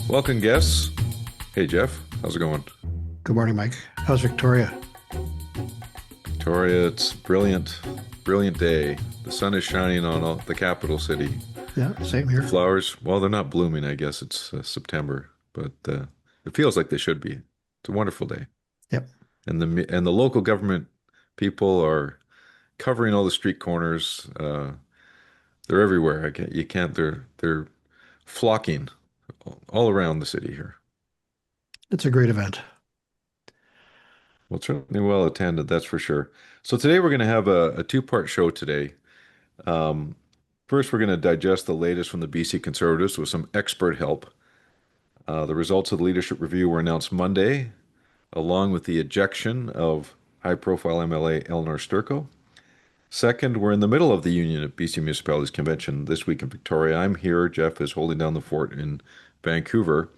Welcome, guests. Hey, Jeff. How's it going? Good morning, Mike. How's Victoria? Victoria, it's brilliant, brilliant day. The sun is shining on the capital city. Yeah, same The here. flowers, well, they're not blooming. I guess it's September, but it feels like they should be. It's a wonderful day, Yep. and the local government people are covering all the street corners. They're everywhere. You can't. They're flocking all around the city here. It's a great event. Well, certainly well attended, that's for sure. So today we're going to have a two-part show today. Um, First, we're going to digest the latest from the BC Conservatives with some expert help. The results of the leadership review were announced Monday, along with the ejection of high-profile MLA Elenore Sturko. Second, we're in the middle of the Union of BC Municipalities Convention this week in Victoria. I'm here. Jeff is holding down the fort in Vancouver.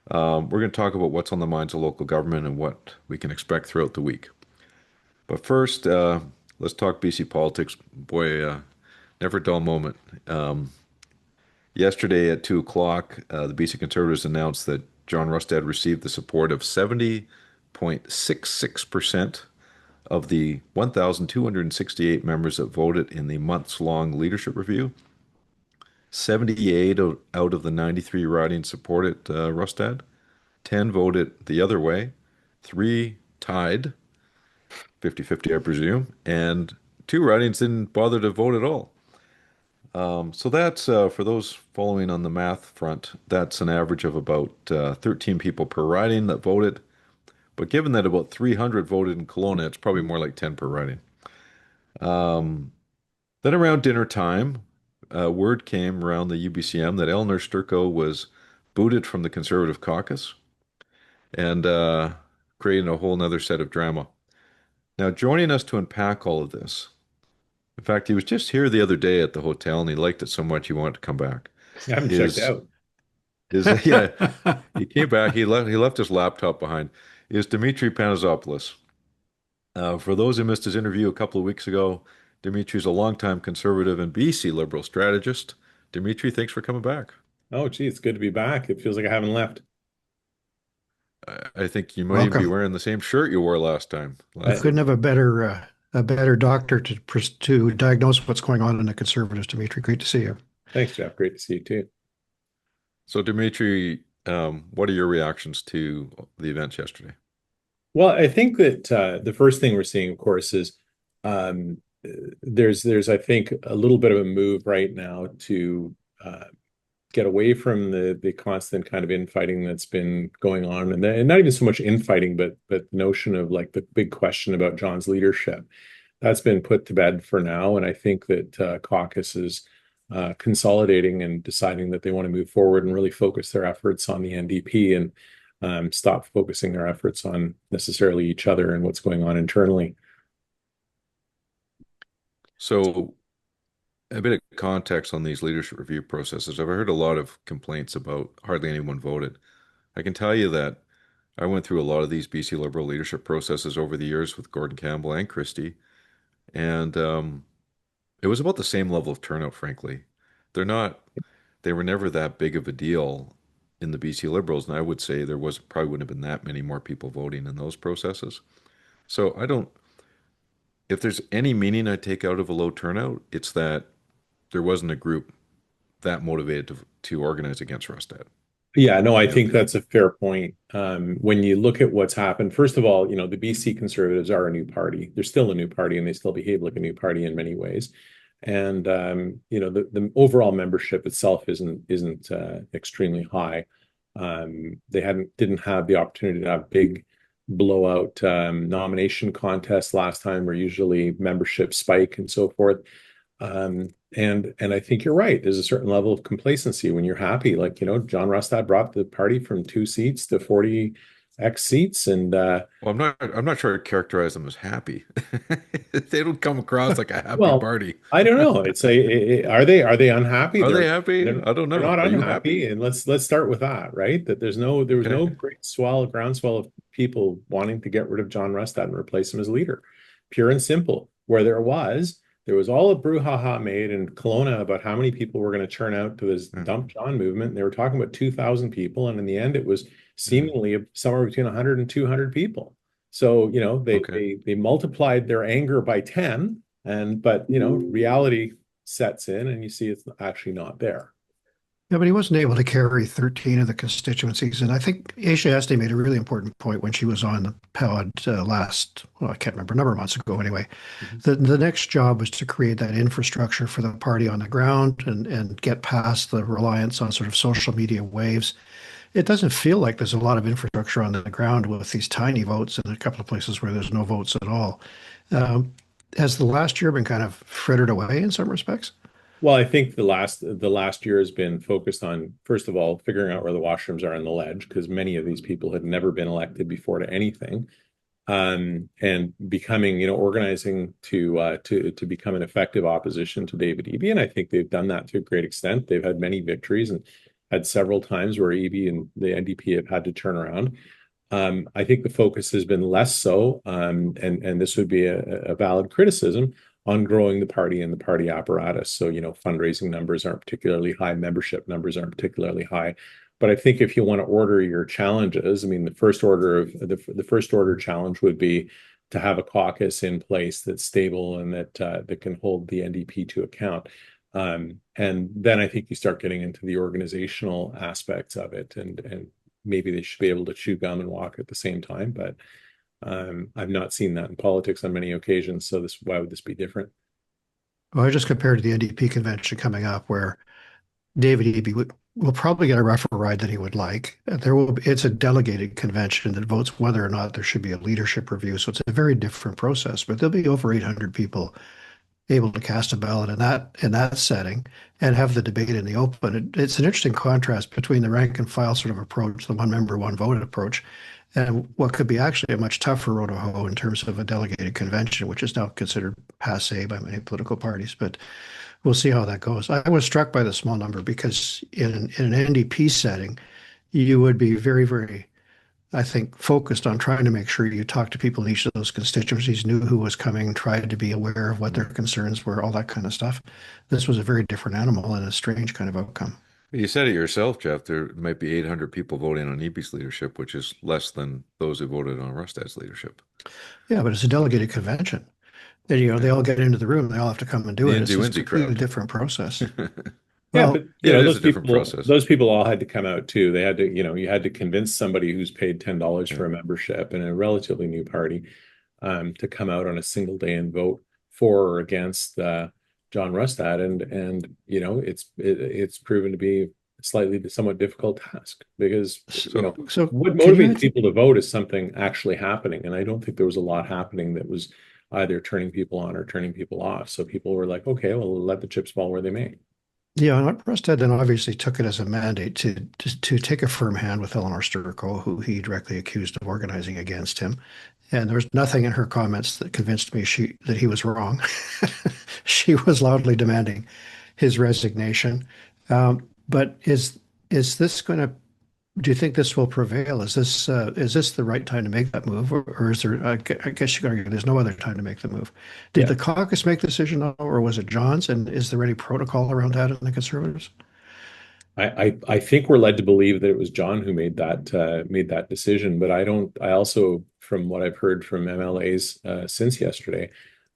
We're going to talk about what's on the minds of local government and what we can expect throughout the week. But first, let's talk BC politics. Boy, never a dull moment. Yesterday at 2 o'clock, the BC Conservatives announced that John Rustad received the support of 70.66% of the 1,268 members that voted in the months-long leadership review. 78 out of the 93 ridings supported Rustad. 10 voted the other way. 3 tied, 50-50, I presume, and 2 ridings didn't bother to vote at all. So that's, for those following on the math front, that's an average of about 13 people per riding that voted. But given that about 300 voted in Kelowna, it's probably more like 10 per riding. Then around dinner time, word came around the UBCM that Elenore Sturko was booted from the Conservative caucus and creating a whole nother set of drama. Now, joining us to unpack all of this, in fact, he was just here the other day at the hotel and he liked it so much he wanted to come back. I haven't checked Is out. yeah, he came back. He left his laptop behind. Is Dimitri Pantazopoulos. For those who missed his interview a couple of weeks ago, Dimitri is a longtime conservative and BC Liberal strategist. Dimitri, thanks for coming back. Oh, gee, it's good to be back. It feels like I haven't left. I think you might even be Welcome. wearing the same shirt you wore last time. You I, couldn't have a better doctor to diagnose what's going on in the Conservatives, Dimitri. Great to see you. Thanks, Jeff. Great to see you too. So, Dimitri, what are your reactions to the events yesterday? Well, I think that the first thing we're seeing, of course, is um, there's I think a little bit of a move right now to get away from the constant kind of infighting that's been going on, and not even so much infighting, but the notion of like the big question about John's leadership. That's been put to bed for now, and I think that caucus is consolidating and deciding that they want to move forward and really focus their efforts on the NDP and stop focusing their efforts on necessarily each other and what's going on internally. So, a bit of context on these leadership review processes. I've heard a lot of complaints about hardly anyone voted. I can tell you that I went through a lot of these BC Liberal leadership processes over the years with Gordon Campbell and Christie, and it was about the same level of turnout, frankly. They're not, they were never that big of a deal in the BC Liberals, and I would say there was probably wouldn't have been that many more people voting in those processes. So I don't, if there's any meaning I take out of a low turnout, it's that there wasn't a group that motivated to organize against Rustad. Yeah, no, I You know, think that's a fair point. When you look at what's happened, first of all, the BC Conservatives are a new party. They're still a new party, and they still behave like a new party in many ways. And the overall membership itself isn't extremely high. They didn't have the opportunity to have big blowout nomination contests last time, where usually membership spike and so forth. And I think you're right. There's a certain level of complacency when you're happy. Like, John Rustad brought the party from 2 seats to 40 X seats. And well, I'm not sure I'd characterize them as happy. They don't come across like a happy well, party. I don't know. Are they unhappy? Are they They're, happy? I don't they're know. not Are you unhappy. happy? And let's start with that, right? That there was no Okay. great groundswell of people wanting to get rid of John Rustad and replace him as leader. Pure and simple. Where there was, there was all a brouhaha made in Kelowna about how many people were going to turn out to this Dump John movement. And they were talking about 2,000 people. And in the end, it was seemingly somewhere between 100 and 200 people. So, they multiplied their anger by 10. But reality sets in and you see it's actually not there. Yeah, but he wasn't able to carry 13 of the constituencies. And I think Asia Este made a really important point when she was on the pod I can't remember, a number of months ago anyway. The next job was to create that infrastructure for the party on the ground and get past the reliance on sort of social media waves. It doesn't feel like there's a lot of infrastructure on the ground with these tiny votes in a couple of places where there's no votes at all. Has the last year been kind of frittered away in some respects? Well, I think the last year has been focused on, first of all, figuring out where the washrooms are on the ledge, because many of these people had never been elected before to anything, and becoming, organizing to become an effective opposition to David Eby. And I think they've done that to a great extent. They've had many victories and had several times where Eby and the NDP have had to turn around. I think the focus has been less so, and this would be a valid criticism on growing the party and the party apparatus. So, fundraising numbers aren't particularly high, membership numbers aren't particularly high. But I think if you want to order your challenges, the first order challenge would be to have a caucus in place that's stable and that can hold the NDP to account. And then I think you start getting into the organizational aspects of it, and maybe they should be able to chew gum and walk at the same time. But I've not seen that in politics on many occasions. So why would this be different? Well, I just compared to the NDP convention coming up, where David Eby will probably get a rougher ride than he would like. It's a delegated convention that votes whether or not there should be a leadership review. So it's a very different process, but there'll be over 800 people able to cast a ballot in that setting and have the debate in the open. It's an interesting contrast between the rank and file sort of approach, the one member, one vote approach, and what could be actually a much tougher road to hoe in terms of a delegated convention, which is now considered passé by many political parties. But we'll see how that goes. I was struck by the small number because in an NDP setting, you would be very, very, I think, focused on trying to make sure you talk to people in each of those constituencies, knew who was coming, tried to be aware of what their concerns were, all that kind of stuff. This was a very different animal and a strange kind of outcome. You said it yourself, Geoff. There might be 800 people voting on Eby's leadership, which is less than those who voted on Rustad's leadership. Yeah, but it's a delegated convention. And, they all get into the room. They all have to come and do it. It's a completely different process. Yeah, but those people all had to come out too. They had to, you had to convince somebody who's paid $10 for a membership in a relatively new party to come out on a single day and vote for or against John Rustad, and it's proven to be a somewhat difficult task because what motivates people to vote is something actually happening, and I don't think there was a lot happening that was either turning people on or turning people off. So people were like, okay, well, let the chips fall where they may. Yeah, Rustad then obviously took it as a mandate to take a firm hand with Elenore Sturko, who he directly accused of organizing against him. And there was nothing in her comments that convinced me that he was wrong. She was loudly demanding his resignation. But is this going to? Do you think this will prevail? Is this the right time to make that move, or is there? I guess you could argue there's no other time to make the move. Did the caucus make the decision, or was it John's? And is there any protocol around that in the Conservatives? I think we're led to believe that it was John who made that decision, but I don't. I also, from what I've heard from MLAs since yesterday,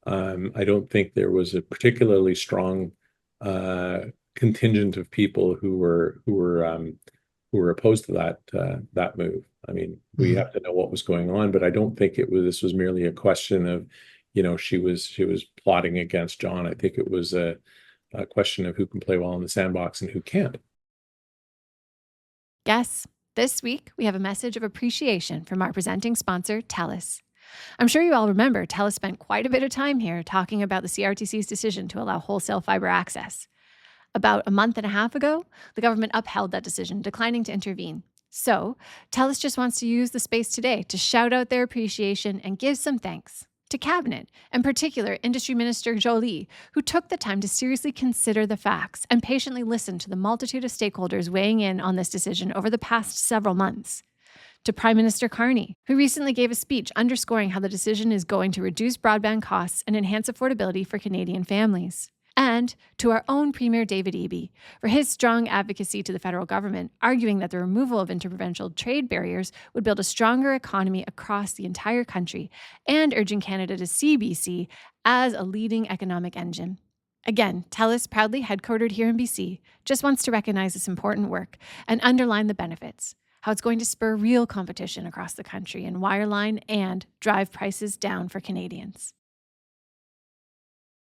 I don't think there was a particularly strong contingent of people who were opposed to that move. We have to know what was going on, but I don't think this was merely a question of, she was plotting against John. I think it was a question of who can play well in the sandbox and who can't. Yes, this week we have a message of appreciation from our presenting sponsor, TELUS. I'm sure you all remember TELUS spent quite a bit of time here talking about the CRTC's decision to allow wholesale fiber access. About a month and a half ago, the government upheld that decision, declining to intervene. So, TELUS just wants to use the space today to shout out their appreciation and give some thanks to Cabinet, in particular Industry Minister Jolie, who took the time to seriously consider the facts and patiently listen to the multitude of stakeholders weighing in on this decision over the past several months. to Prime Minister Carney, who recently gave a speech underscoring how the decision is going to reduce broadband costs and enhance affordability for Canadian families. And to our own Premier David Eby for his strong advocacy to the federal government, arguing that the removal of interprovincial trade barriers would build a stronger economy across the entire country, and urging Canada to see BC as a leading economic engine. Again, TELUS, proudly headquartered here in BC, just wants to recognize this important work and underline the benefits, how it's going to spur real competition across the country in wireline and drive prices down for Canadians.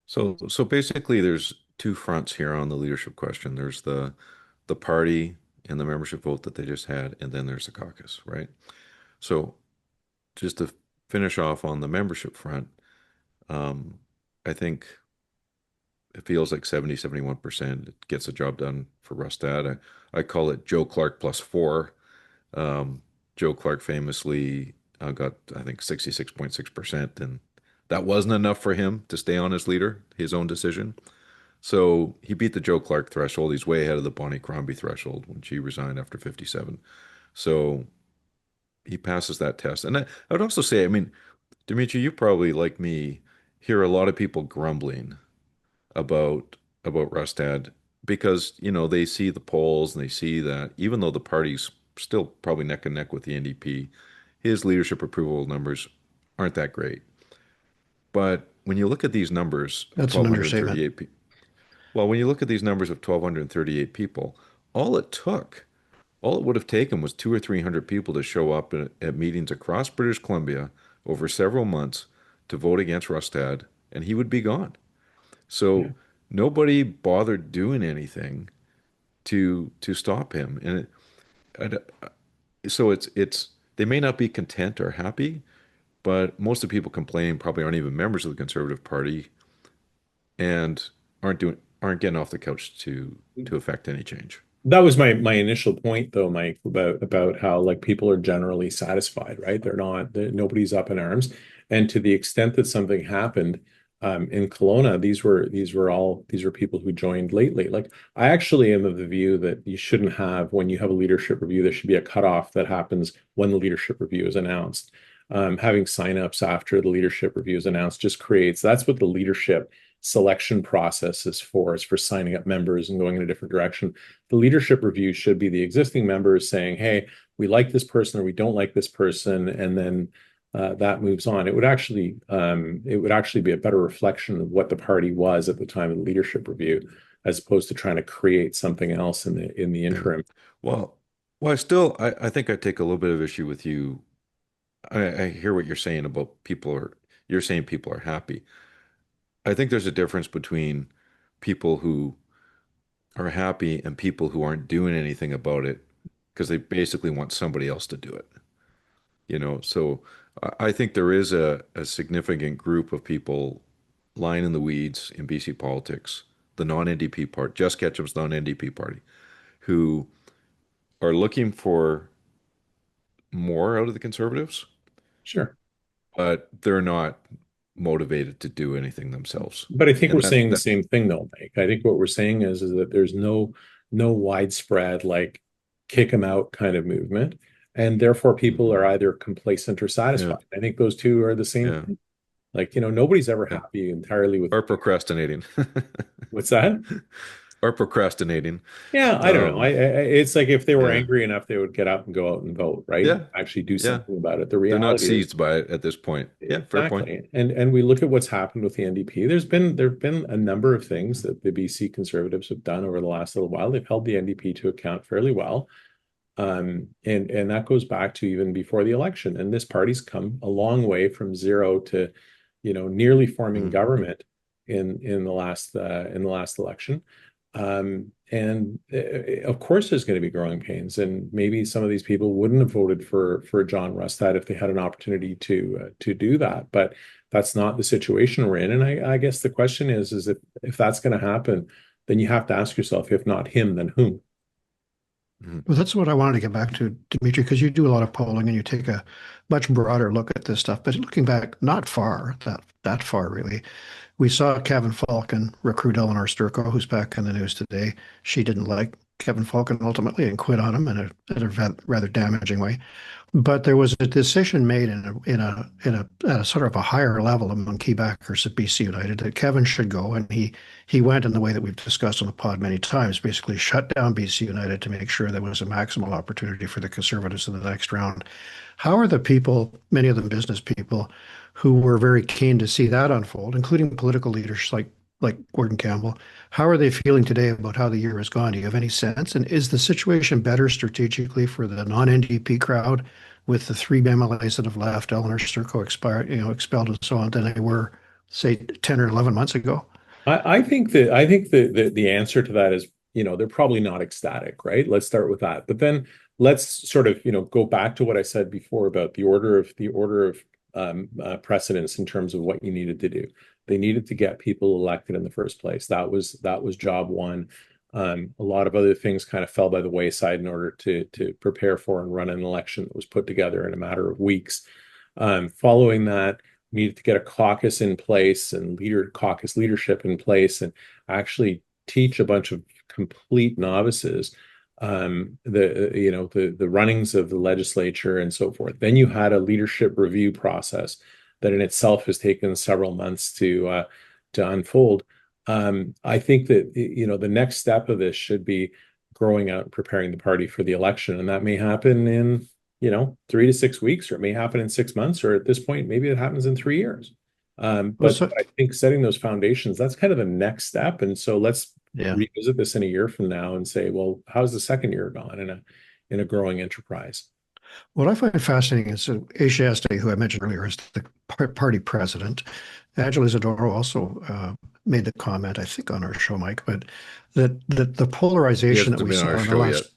So basically, there's two fronts here on the leadership question. There's the party and the membership vote that they just had, and then there's the caucus, right? So just to finish off on the membership front, I think it feels like 71% gets the job done for Rustad. I call it Joe Clark plus 4. Joe Clark famously got, I think, 66.6%, and that wasn't enough for him to stay on as leader, his own decision. So he beat the Joe Clark threshold. He's way ahead of the Bonnie Crombie threshold when she resigned after 57. So he passes that test. And I would also say, I mean, Dimitri, you probably, like me, hear a lot of people grumbling about Rustad because, you know, they see the polls and they see that even though the party's still probably neck and neck with the NDP, his leadership approval numbers aren't that great. But when you look at these numbers, That's an understatement. Well, when you look at these numbers of 1,238 people, all it would have taken was 200 or 300 people to show up at meetings across British Columbia over several months to vote against Rustad, and he would be gone. So nobody bothered doing anything to stop him, and so it's they may not be content or happy, but most of the people complaining probably aren't even members of the Conservative Party and aren't getting off the couch to affect any change. That was my initial point, though, Mike, about how like people are generally satisfied, right? Nobody's up in arms, and to the extent that something happened in Kelowna, these were people who joined lately. Like, I actually am of the view that you shouldn't have, when you have a leadership review, there should be a cutoff that happens when the leadership review is announced. Having signups after the leadership review is announced that's what the leadership selection process is for signing up members and going in a different direction. The leadership review should be the existing members saying, hey, we like this person or we don't like this person, and then that moves on. It would actually be a better reflection of what the party was at the time of the leadership review, as opposed to trying to create something else in the interim. Well, I think I take a little bit of issue with you. I hear what you're saying about you're saying people are happy. I think there's a difference between people who are happy and people who aren't doing anything about it because they basically want somebody else to do it. You know, so I think there is a significant group of people lying in the weeds in BC politics, the non-NDP part, Jess Ketchum's non-NDP party, who are looking for more out of the Conservatives. Sure. But they're not motivated to do anything themselves. But I think we're saying the same thing, though, Mike. I think what we're saying is that there's no widespread, like, kick them out kind of movement. And therefore, people are either complacent or satisfied. I think those two are the same thing. Like, you know, nobody's ever happy entirely with... Or procrastinating. What's that? Or procrastinating. Yeah, I don't know. It's like if they were angry enough, they would get up and go out and vote, right? Yeah. Actually do something about it. The reality They're not seized by it at this point. Yeah, fair point. And we look at what's happened with the NDP. There've been a number of things that the BC Conservatives have done over the last little while. They've held the NDP to account fairly well. And that goes back to even before the election. And this party's come a long way from zero to, you know, nearly forming government in the last election. And of course, there's going to be growing pains, and maybe some of these people wouldn't have voted for John Rustad if they had an opportunity to do that. But that's not the situation we're in. And I guess the question is if that's going to happen, then you have to ask yourself, if not him, then whom? Well, that's what I wanted to get back to, Dimitri, because you do a lot of polling and you take a much broader look at this stuff. But looking back, not far, that far really, we saw Kevin Falcon recruit Elenore Sturko, who's back in the news today. She didn't like Kevin Falcon ultimately and quit on him in a rather damaging way. But there was a decision made at a sort of a higher level among key backers at BC United that Kevin should go, and he went in the way that we've discussed on the pod many times, basically shut down BC United to make sure there was a maximal opportunity for the Conservatives in the next round. How are the people, many of them business people, who were very keen to see that unfold, including political leaders like Gordon Campbell, how are they feeling today about how the year has gone? Do you have any sense? And is the situation better strategically for the non-NDP crowd with the three MLAs that have left, Elenore Sturko expelled and so on, than they were, say, 10 or 11 months ago? I think the answer to that is, they're probably not ecstatic, right? Let's start with that. But then let's sort of, go back to what I said before about the order of precedence in terms of what you needed to do. They needed to get people elected in the first place. That was job one. A lot of other things kind of fell by the wayside in order to prepare for and run an election that was put together in a matter of weeks. Following that, we needed to get a caucus in place and caucus leadership in place, and actually teach a bunch of complete novices the runnings of the legislature and so forth. Then you had a leadership review process that in itself has taken several months to unfold. I think that the next step of this should be growing out and preparing the party for the election, and that may happen in 3 to 6 weeks, or it may happen in 6 months, or at this point maybe it happens in 3 years. But I think setting those foundations, that's kind of the next step. And so let's revisit this in a year from now and say, well, how's the second year gone in a growing enterprise? What I find fascinating is Asia Este, who I mentioned earlier, is the party president. Angela Isidoro also made the comment, I think, on our show, Mike, but that the polarization that we saw in the last.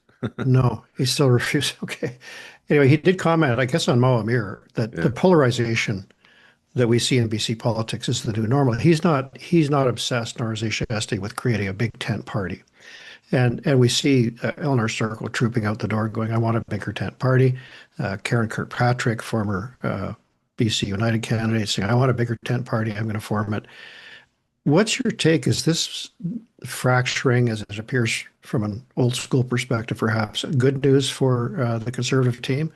No, he still refused. Okay. Anyway, he did comment, I guess, on Mo Amir that the polarization that we see in BC politics is the new normal. He's not obsessed, nor is Asia Este, with creating a big tent party. And we see Elenore Sturko trooping out the door going, I want a bigger tent party. Karen Kirkpatrick, former BC United candidate, saying, I want a bigger tent party. I'm going to form it. What's your take? Is this fracturing, as it appears from an old school perspective, perhaps good news for the Conservative team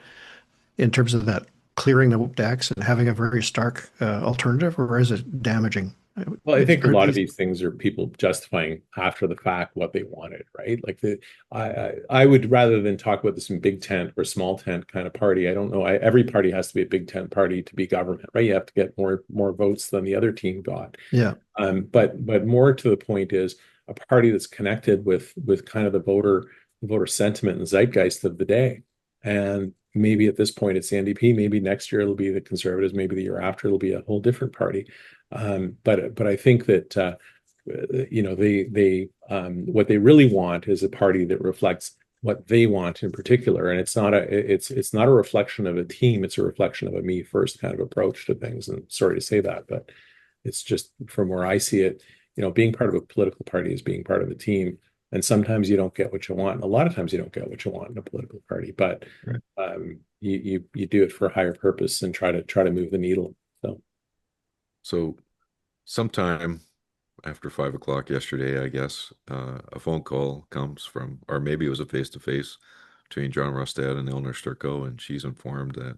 in terms of that clearing the decks and having a very stark alternative, or is it damaging? Well, I think a lot of these things are people justifying after the fact what they wanted, right? Like I would, rather than talk about this in big tent or small tent kind of party, I don't know. Every party has to be a big tent party to be government, right? You have to get more votes than the other team got. Yeah. But more to the point is a party that's connected with kind of the voter sentiment and zeitgeist of the day. And maybe at this point it's the NDP, maybe next year it'll be the Conservatives, maybe the year after it'll be a whole different party. But I think that they what they really want is a party that reflects what they want in particular, and it's not a reflection of a team; it's a reflection of a me first kind of approach to things. And sorry to say that, but it's just from where I see it. Being part of a political party is being part of a team, and sometimes you don't get what you want. And a lot of times you don't get what you want in a political party, but you do it for a higher purpose and try to move the needle. So sometime after 5 o'clock yesterday, I guess, a phone call comes from, or maybe it was a face-to-face between John Rustad and Elenore Sturko, and she's informed that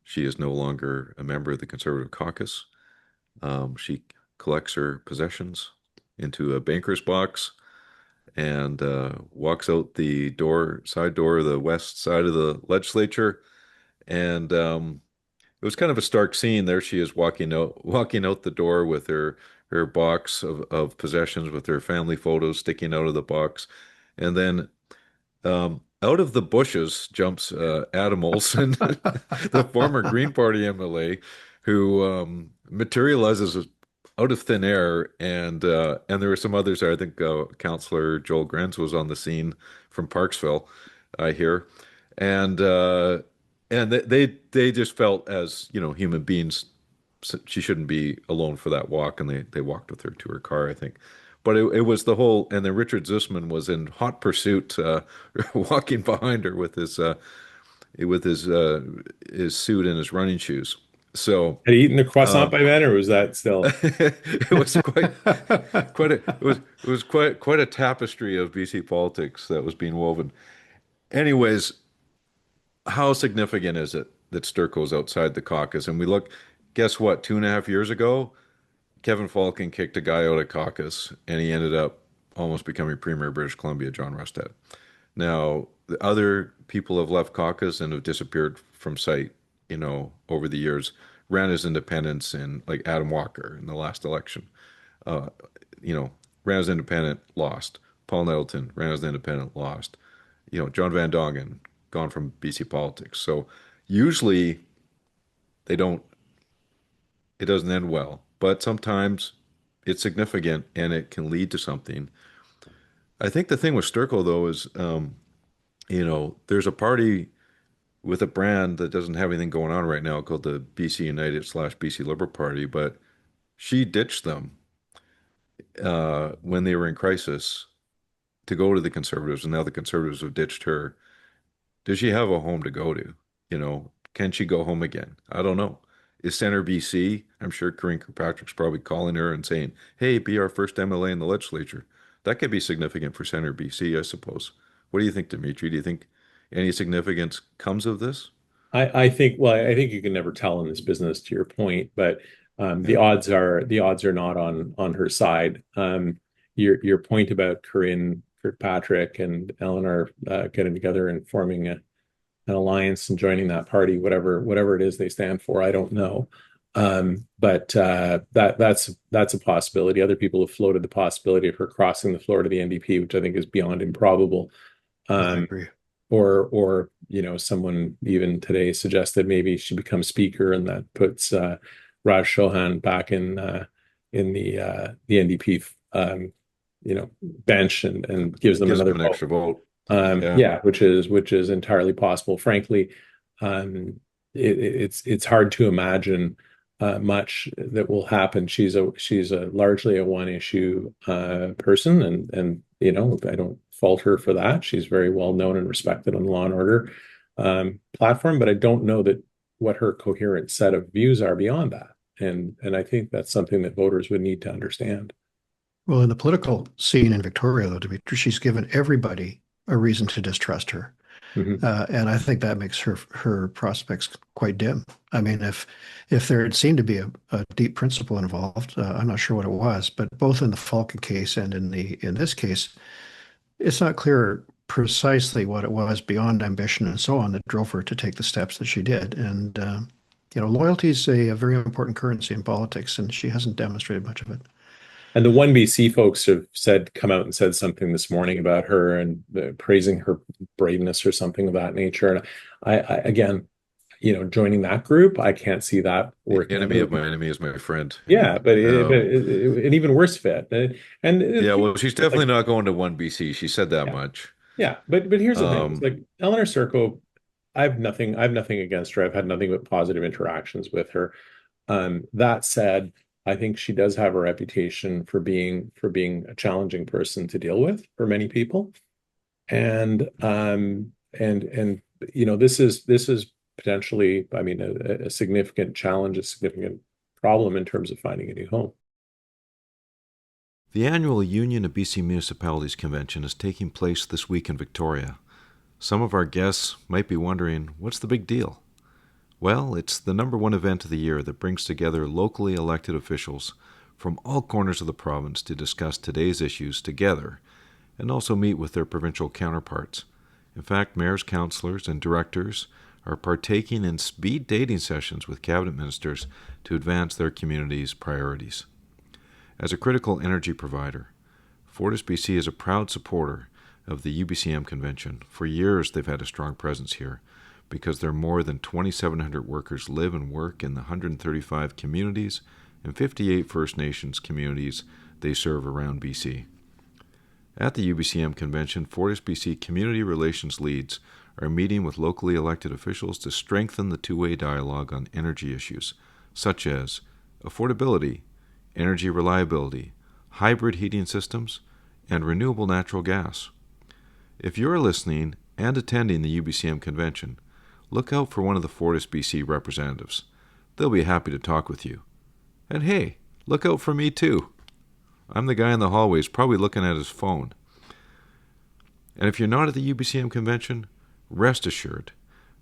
she is no longer a member of the Conservative caucus. She collects her possessions into a banker's box and walks out the side door, the west side of the legislature, and it was kind of a stark scene. There she is walking out the door with her box of possessions, with her family photos sticking out of the box. And then out of the bushes jumps Adam Olsen, the former Green Party MLA, who materializes out of thin air. And there were some others there. I think Councillor Joel Grenz was on the scene from Parksville, I hear. And they just felt, as human beings, she shouldn't be alone for that walk, and they walked with her to her car, I think. But it was the whole, and then Richard Zussman was in hot pursuit, walking behind her with his suit and his running shoes. So Had he eaten the croissant um, by then, or was that still? it was quite a tapestry of BC politics that was being woven. Anyways, how significant is it that Sturko's outside the caucus? And we look, guess what? 2.5 years ago, Kevin Falcon kicked a guy out of caucus, and he ended up almost becoming Premier of British Columbia, John Rustad. Now, the other people have left caucus and have disappeared from sight, over the years. Ran as independents in like Adam Walker in the last election. Uh, ran as independent, lost. Paul Nettleton ran as independent, lost. John Van Dongen, gone from BC politics. So usually they don't, it doesn't end well, but sometimes it's significant and it can lead to something. I think the thing with Sturko though is, there's a party with a brand that doesn't have anything going on right now called the BC United / BC Liberal Party, but she ditched them when they were in crisis to go to the Conservatives, and now the Conservatives have ditched her. Does she have a home to go to? Can she go home again? I don't know. Is Center BC? I'm sure Corinne Kirkpatrick's probably calling her and saying, "Hey, be our first MLA in the legislature." That could be significant for Center BC, I suppose. What do you think, Dimitri? Do you think any significance comes of this? I think you can never tell in this business, to your point, but the Yeah. odds are not on her side. Your point about Corinne Kirkpatrick and Eleanor getting together and forming an alliance and joining that party, whatever it is they stand for, I don't know. But that's a possibility. Other people have floated the possibility of her crossing the floor to the NDP, which I think is beyond improbable. I Um, agree. or someone even today suggested maybe she becomes speaker, and that puts Raj Chauhan back in the NDP bench, and gives them Gives them another an vote. extra vote. Yeah. Yeah, which is entirely possible. Frankly, it's hard to imagine much that will happen. She's a largely a one issue person, and I don't fault her for that. She's very well known and respected on the Law and Order platform, but I don't know that what her coherent set of views are beyond that. And I think that's something that voters would need to understand. Well, in the political scene in Victoria, though, Dimitri, she's given everybody a reason to distrust her. Mhm. And I think that makes her prospects quite dim. I mean, if there had seemed to be a deep principle involved, I'm not sure what it was, but both in the Falcon case and in this case, it's not clear precisely what it was beyond ambition and so on that drove her to take the steps that she did. And loyalty is a very important currency in politics, and she hasn't demonstrated much of it. And the one BC folks have come out and said something this morning about her, and praising her braveness or something of that nature. And again, joining that group, I can't see that The working enemy out. of my enemy is my friend. Yeah, but Um, an even worse fit. And yeah, well, she's definitely like, not going to one BC. She said that yeah, much. yeah. But here's the thing: it's Um, like Elenore Sturko. I have nothing against her. I've had nothing but positive interactions with her. That said, I think she does have a reputation for being a challenging person to deal with for many people. And this is potentially, I mean, a significant challenge, a significant problem in terms of finding a new home. the annual Union of BC Municipalities Convention is taking place this week in Victoria. Some of our guests might be wondering, what's the big deal? Well, it's the #1 event of the year that brings together locally elected officials from all corners of the province to discuss today's issues together and also meet with their provincial counterparts. In fact, mayors, councillors, and directors are partaking in speed dating sessions with cabinet ministers to advance their community's priorities. As a critical energy provider, FortisBC is a proud supporter of the UBCM convention. For years, they've had a strong presence here because their more than 2,700 workers live and work in the 135 communities and 58 First Nations communities they serve around BC. At the UBCM convention, FortisBC community relations leads are meeting with locally elected officials to strengthen the two-way dialogue on energy issues, such as affordability, energy reliability, hybrid heating systems, and renewable natural gas. If you're listening and attending the UBCM convention, look out for one of the FortisBC representatives. They'll be happy to talk with you. And hey, look out for me too. I'm the guy in the hallways probably looking at his phone. And if you're not at the UBCM convention, rest assured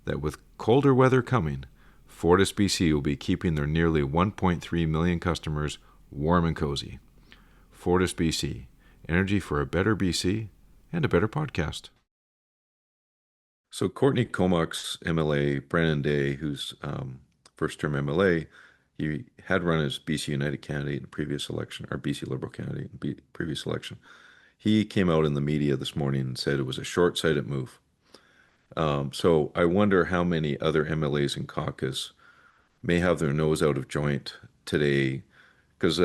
that with colder weather coming, Fortis BC will be keeping their nearly 1.3 million customers warm and cozy. Fortis BC, energy for a better BC and a better podcast. So Courtney Comox, MLA, Brennan Day, who's first-term MLA, he had run as BC United candidate in the previous election, or BC Liberal candidate in the previous election. He came out in the media this morning and said it was a short-sighted move. So I wonder how many other MLAs in caucus may have their nose out of joint today, because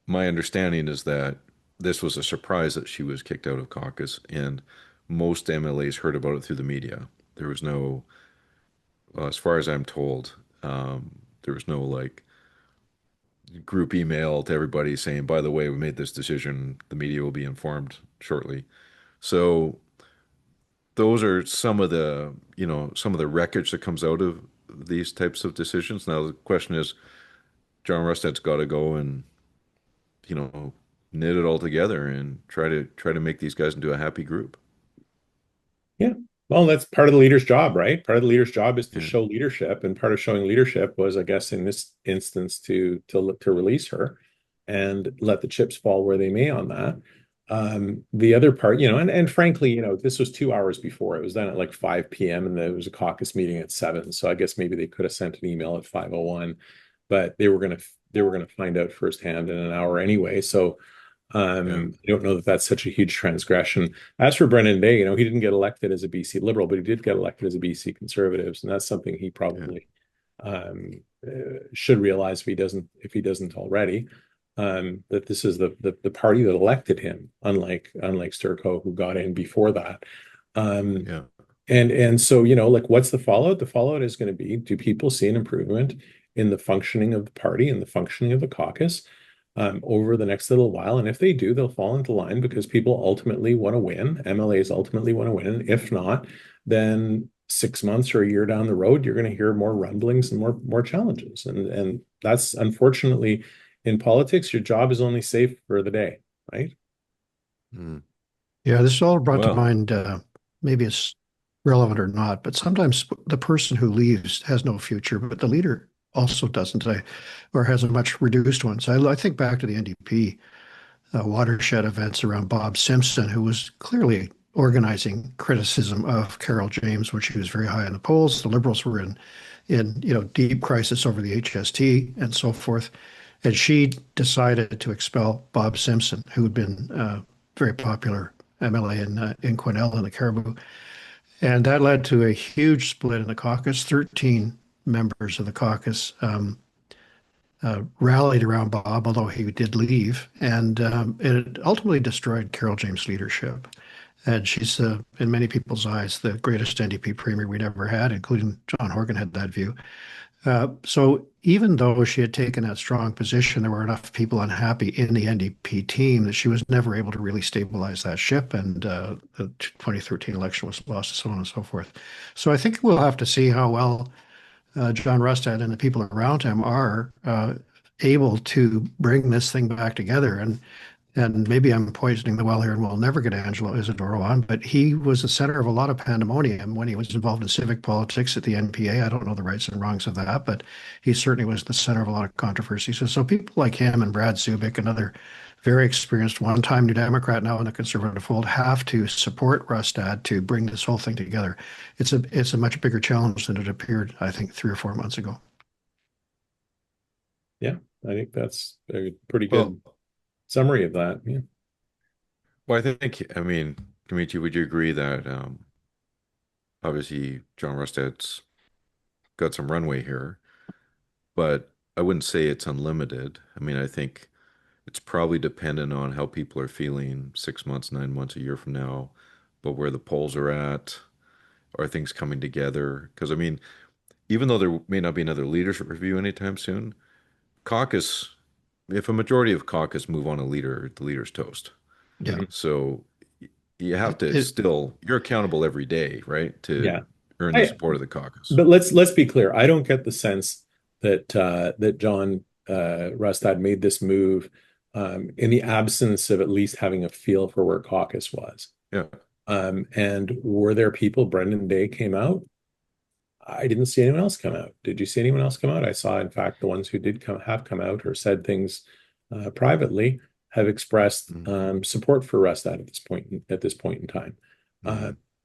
my understanding is that this was a surprise that she was kicked out of caucus, and most MLAs heard about it through the media. There was no, as far as I'm told, there was no like group email to everybody saying, by the way, we made this decision. The media will be informed shortly. So those are some of the, some of the wreckage that comes out of these types of decisions. Now the question is, John Rustad's got to go and, knit it all together and try to make these guys into a happy group. Yeah. Well, that's part of the leader's job, right? Part of the leader's job is to Yeah. show leadership, and part of showing leadership was, I guess, in this instance, to release her and let the chips fall where they may on that. The other part, and frankly, this was 2 hours before. It was done at like 5 p.m. and there was a caucus meeting at 7. So I guess maybe they could have sent an email at 5:01, but they were gonna find out firsthand in an hour anyway. So I don't know that that's such a huge transgression. As for Brennan Day, he didn't get elected as a BC Liberal, but he did get elected as a BC Conservatives, and that's something he probably should realize if he doesn't already. That this is the party that elected him, unlike Sturko, who got in before that. And so, like, what's the fallout? The fallout is going to be, do people see an improvement in the functioning of the party and the functioning of the caucus over the next little while? And if they do, they'll fall into line because people ultimately want to win. MLAs ultimately want to win. And if not, then 6 months or a year down the road, you're going to hear more rumblings and more challenges. And that's, unfortunately, in politics, your job is only safe for the day, right? Yeah, this all brought to mind, maybe it's relevant or not, but sometimes the person who leaves has no future, but the leader also doesn't, or has a much reduced one. So I think back to the NDP watershed events around Bob Simpson, who was clearly organizing criticism of Carol James when she was very high in the polls. The Liberals were in deep crisis over the HST and so forth. And she decided to expel Bob Simpson, who had been a very popular MLA in Quesnel and the Caribou. And that led to a huge split in the caucus. 13 members of the caucus rallied around Bob, although he did leave. And it ultimately destroyed Carol James' leadership. And she's, in many people's eyes, the greatest NDP premier we'd ever had, including John Horgan had that view. So even though she had taken that strong position, there were enough people unhappy in the NDP team that she was never able to really stabilize that ship. And the 2013 election was lost, and so on and so forth. So I think we'll have to see how well John Rustad and the people around him are able to bring this thing back together. And maybe I'm poisoning the well here and we'll never get Angelo Isidoro on, but he was the center of a lot of pandemonium when he was involved in civic politics at the NPA. I don't know the rights and wrongs of that, but he certainly was the center of a lot of controversy. So people like him and Brad Zubik and other very experienced one-time New Democrat now in the Conservative fold have to support Rustad to bring this whole thing together. It's a much bigger challenge than it appeared, I think, 3 or 4 months ago. Yeah, I think that's a pretty good summary of that. Yeah. Well, I mean, Dimitri, would you agree that obviously John Rustad's got some runway here, but I wouldn't say it's unlimited. I mean, I think it's probably dependent on how people are feeling 6 months, 9 months, a year from now, but where the polls are at, are things coming together? Because, I mean, even though there may not be another leadership review anytime soon, caucus, if a majority of caucus move on a leader, the leader's toast. Yeah. So you have to you're accountable every day, right? To earn the support of the caucus. But let's be clear. I don't get the sense that that John Rustad made this move in the absence of at least having a feel for where caucus was. Yeah. And were there people? Brendan Day came out. I didn't see anyone else come out. Did you see anyone else come out? I saw, in fact, the ones who did have come out or said things privately have expressed support for Rustad at this point in time.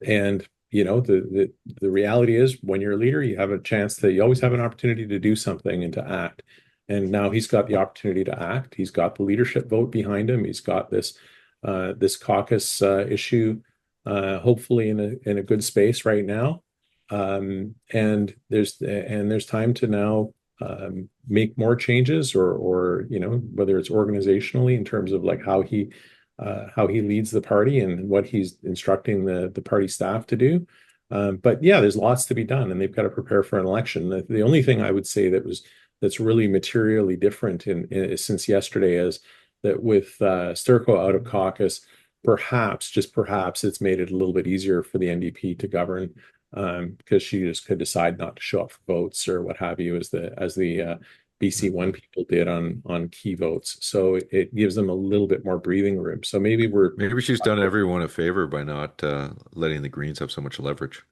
And you know, the reality is, when you're a leader, you have a chance that you always have an opportunity to do something and to act. And now he's got the opportunity to act. He's got the leadership vote behind him. He's got this caucus issue, hopefully in a good space right now. And there's time to now make more changes, or you know, whether it's organizationally in terms of like how he leads the party and what he's instructing the party staff to do. But yeah, there's lots to be done, and they've got to prepare for an election. The only thing I would say that's really materially different since yesterday is that with Sturko out of caucus, perhaps, just perhaps, it's made it a little bit easier for the NDP to govern, because she just could decide not to show up for votes or what have you, as the BC One people did on key votes. So it gives them a little bit more breathing room. So maybe she's done everyone a favor by not letting the Greens have so much leverage.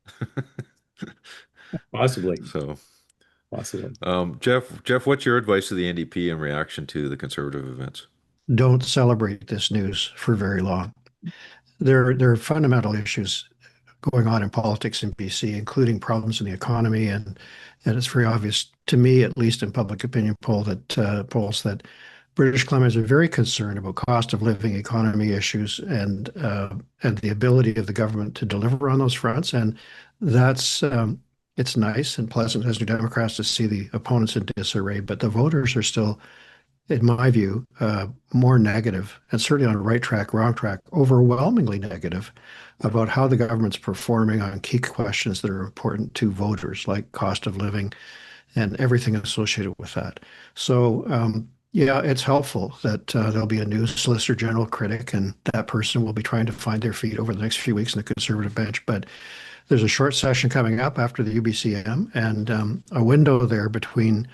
Possibly. So possibly. Geoff, what's your advice to the NDP in reaction to the Conservative events? Don't celebrate this news for very long. There are fundamental issues going on in politics in BC, including problems in the economy, and it's very obvious to me, at least in public opinion polls, that British Columbians are very concerned about cost of living, economy issues, and the ability of the government to deliver on those fronts. And that's it's nice and pleasant as New Democrats to see the opponents in disarray, but the voters are still, in my view, more negative, and certainly on right track, wrong track, overwhelmingly negative about how the government's performing on key questions that are important to voters, like cost of living and everything associated with that. So, yeah, it's helpful that there'll be a new Solicitor General critic, and that person will be trying to find their feet over the next few weeks in the Conservative bench. But there's a short session coming up after the UBCM, and a window there between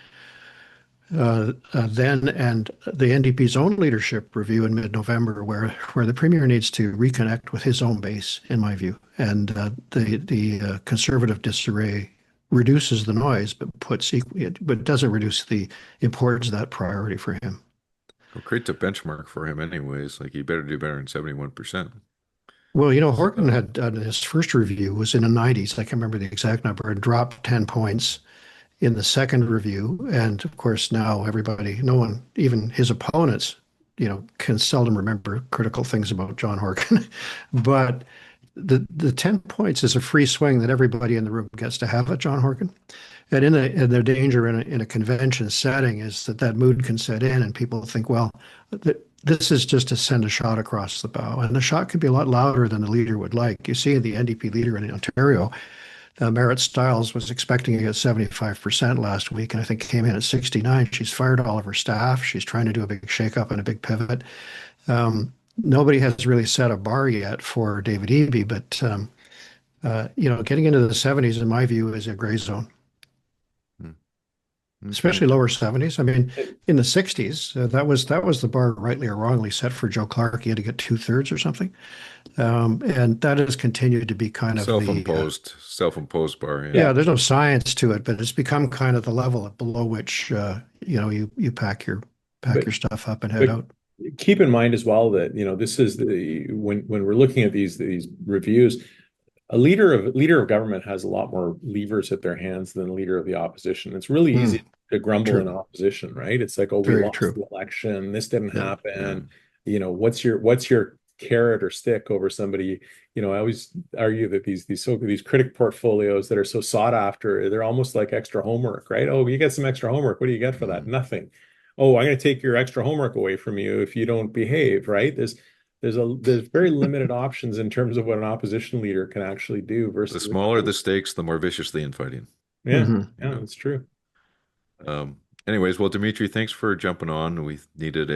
then and the NDP's own leadership review in mid-November, where the Premier needs to reconnect with his own base, in my view. And the Conservative disarray reduces the noise, but doesn't reduce the importance of that priority for him. Well, creates a benchmark for him anyways. Like, you better do better than 71%. Well, you know, Horgan had his first review was in the 90s. I can't remember the exact number, and dropped 10 points in the second review. And of course, now no one, even his opponents, you know, can seldom remember critical things about John Horgan. But the 10 points is a free swing that everybody in the room gets to have at John Horgan. And the danger in a convention setting is that mood can set in, and people think, well, this is just to send a shot across the bow. And the shot could be a lot louder than the leader would like. You see the NDP leader in Ontario, Merritt Stiles, was expecting to get 75% last week, and I think came in at 69. She's fired all of her staff. She's trying to do a big shakeup and a big pivot. Nobody has really set a bar yet for David Eby, but you know, getting into the 70s, in my view, is a gray zone. Okay. Especially lower 70s. I mean, in the 60s, that was the bar, rightly or wrongly, set for Joe Clark. He had to get 2/3 or something, and that has continued to be kind of self-imposed bar. Yeah, there's no science to it, but it's become kind of the level below which you know, you pack your stuff up and head out. Keep in mind as well that, you know, this is when we're looking at these reviews, a leader of government has a lot more levers at their hands than the leader of the opposition. It's really easy to grumble in opposition, right? It's like, oh, we lost the election, this didn't happen. You know, what's your carrot or stick over somebody? You know, I always argue that these critic portfolios that are so sought after, they're almost like extra homework, right? Oh, you get some extra homework. What do you get for that? Nothing. Oh, I'm going to take your extra homework away from you if you don't behave, right? There's very limited options in terms of what an opposition leader can actually do versus the smaller the stakes, the more vicious the infighting. Yeah, that's true. Anyways, well, Dimitri, thanks for jumping on. We needed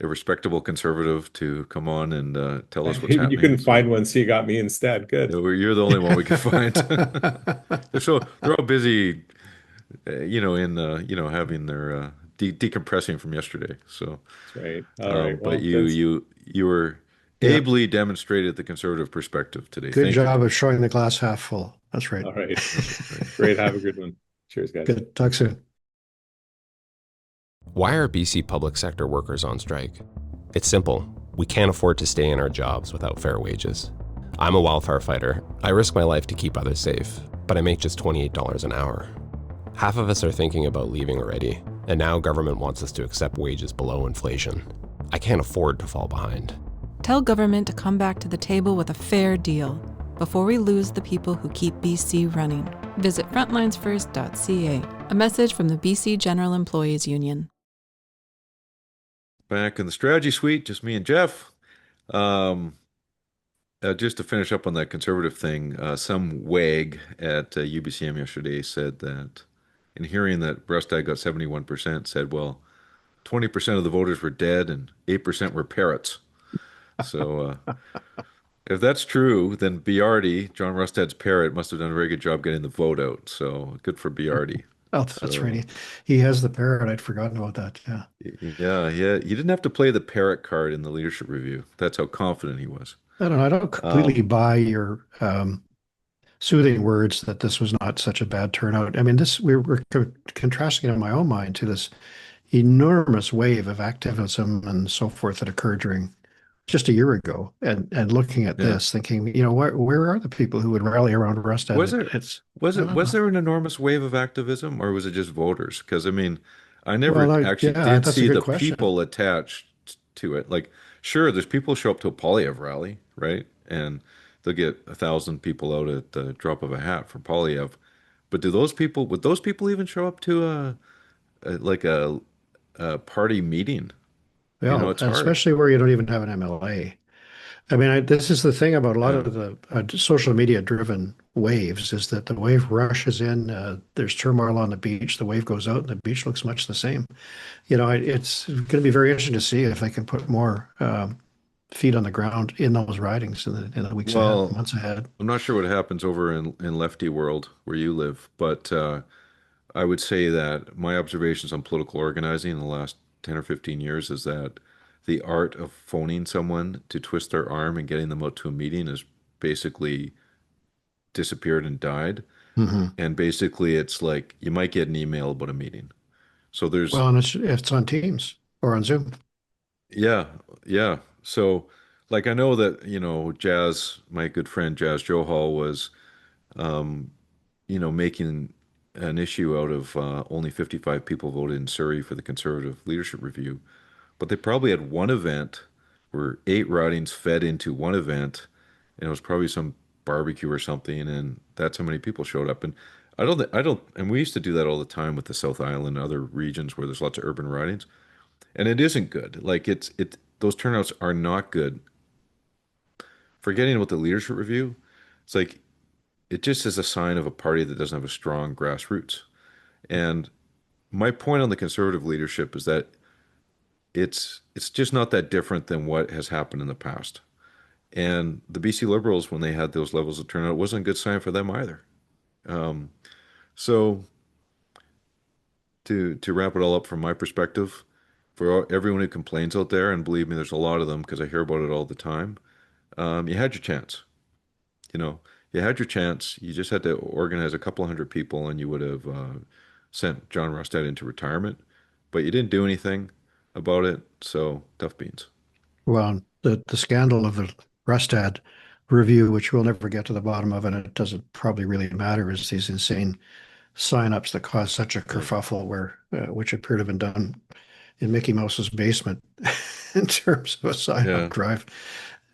a respectable conservative to come on and tell us what's You happening. couldn't So find one, so you got me instead. Good. you're the only one we could find. They're all busy, having their decompressing from yesterday. So, That's right. All right. but Well, that's you were Yeah. ably demonstrated the conservative perspective today. Good Thank you. job of showing the glass half full. That's right. all right. Right. Great. Have a good one. Cheers, guys. Good. Talk soon. Why are BC public sector workers on strike? It's simple. We can't afford to stay in our jobs without fair wages. I'm a wildfire fighter. I risk my life to keep others safe, but I make just $28 an hour. Half of us are thinking about leaving already, and now government wants us to accept wages below inflation. I can't afford to fall behind. Tell government to come back to the table with a fair deal before we lose the people who keep BC running. Visit frontlinesfirst.ca. A message from the BC General Employees Union. Back in the strategy suite, just me and Geoff. Just to finish up on that conservative thing, some wag at UBCM yesterday said that in hearing that Rustad got 71%, said, well, 20% of the voters were dead and 8% were parrots. So if that's true, then Biardi, John Rustad's parrot, must have done a very good job getting the vote out. So good for Biardi. Oh, that's So, right. He has the parrot. I'd forgotten about that. Yeah. yeah. You didn't have to play the parrot card in the leadership review. That's how confident he was. I don't know. I don't completely Um, buy your soothing words that this was not such a bad turnout. I mean, we're contrasting it in my own mind to this enormous wave of activism and so forth that occurred during just a year ago, and looking at yeah. this, thinking, where are the people who would rally around Rustad? Was there I don't was know. there an enormous wave of activism, or was it just voters? Because I mean, I never Well, actually yeah, did that's a see good the question. people attached to it. Like, sure, there's people show up to a Polyev rally, right? And they'll get 1,000 people out at the drop of a hat for Polyev. But would those people even show up to a party meeting? Well, It's and hard. especially where you don't even have an MLA. I mean, this is the thing about a lot Yeah. of the social media driven waves is that the wave rushes in. There's turmoil on the beach. The wave goes out, and the beach looks much the same. It's going to be very interesting to see if they can put more feet on the ground in those ridings in the weeks ahead, Well, months ahead. I'm not sure what happens over in lefty world where you live, but I would say that my observations on political organizing in the last 10 or 15 years is that the art of phoning someone to twist their arm and getting them out to a meeting has basically disappeared and died. Hmm. And basically, it's like you might get an email about a meeting. So there's, Well, and it's on Teams or on Zoom. yeah, yeah. So, like, I know that, Jazz, my good friend Jazz Johal was, um, making an issue out of only 55 people voted in Surrey for the Conservative Leadership Review. But they probably had one event where 8 ridings fed into one event, and it was probably some barbecue or something, and that's how many people showed up. And I don't, and we used to do that all the time with the South Island and other regions where there's lots of urban ridings, and it isn't good. Like those turnouts are not good. Forgetting about the leadership review, it's like it just is a sign of a party that doesn't have a strong grassroots. And my point on the conservative leadership is that it's just not that different than what has happened in the past. And the BC Liberals, when they had those levels of turnout, it wasn't a good sign for them either. Um, so to wrap it all up from my perspective, for everyone who complains out there, and believe me, there's a lot of them because I hear about it all the time. You had your chance. You know, you had your chance. You just had to organize a couple hundred people, and you would have sent John Rustad into retirement. But you didn't do anything about it, so tough beans. Well, the scandal of the Rustad review, which we'll never get to the bottom of, and it doesn't probably really matter, is these insane signups that caused such a Yeah, kerfuffle, which appear to have been done in Mickey Mouse's basement in terms of a sign-up yeah. drive.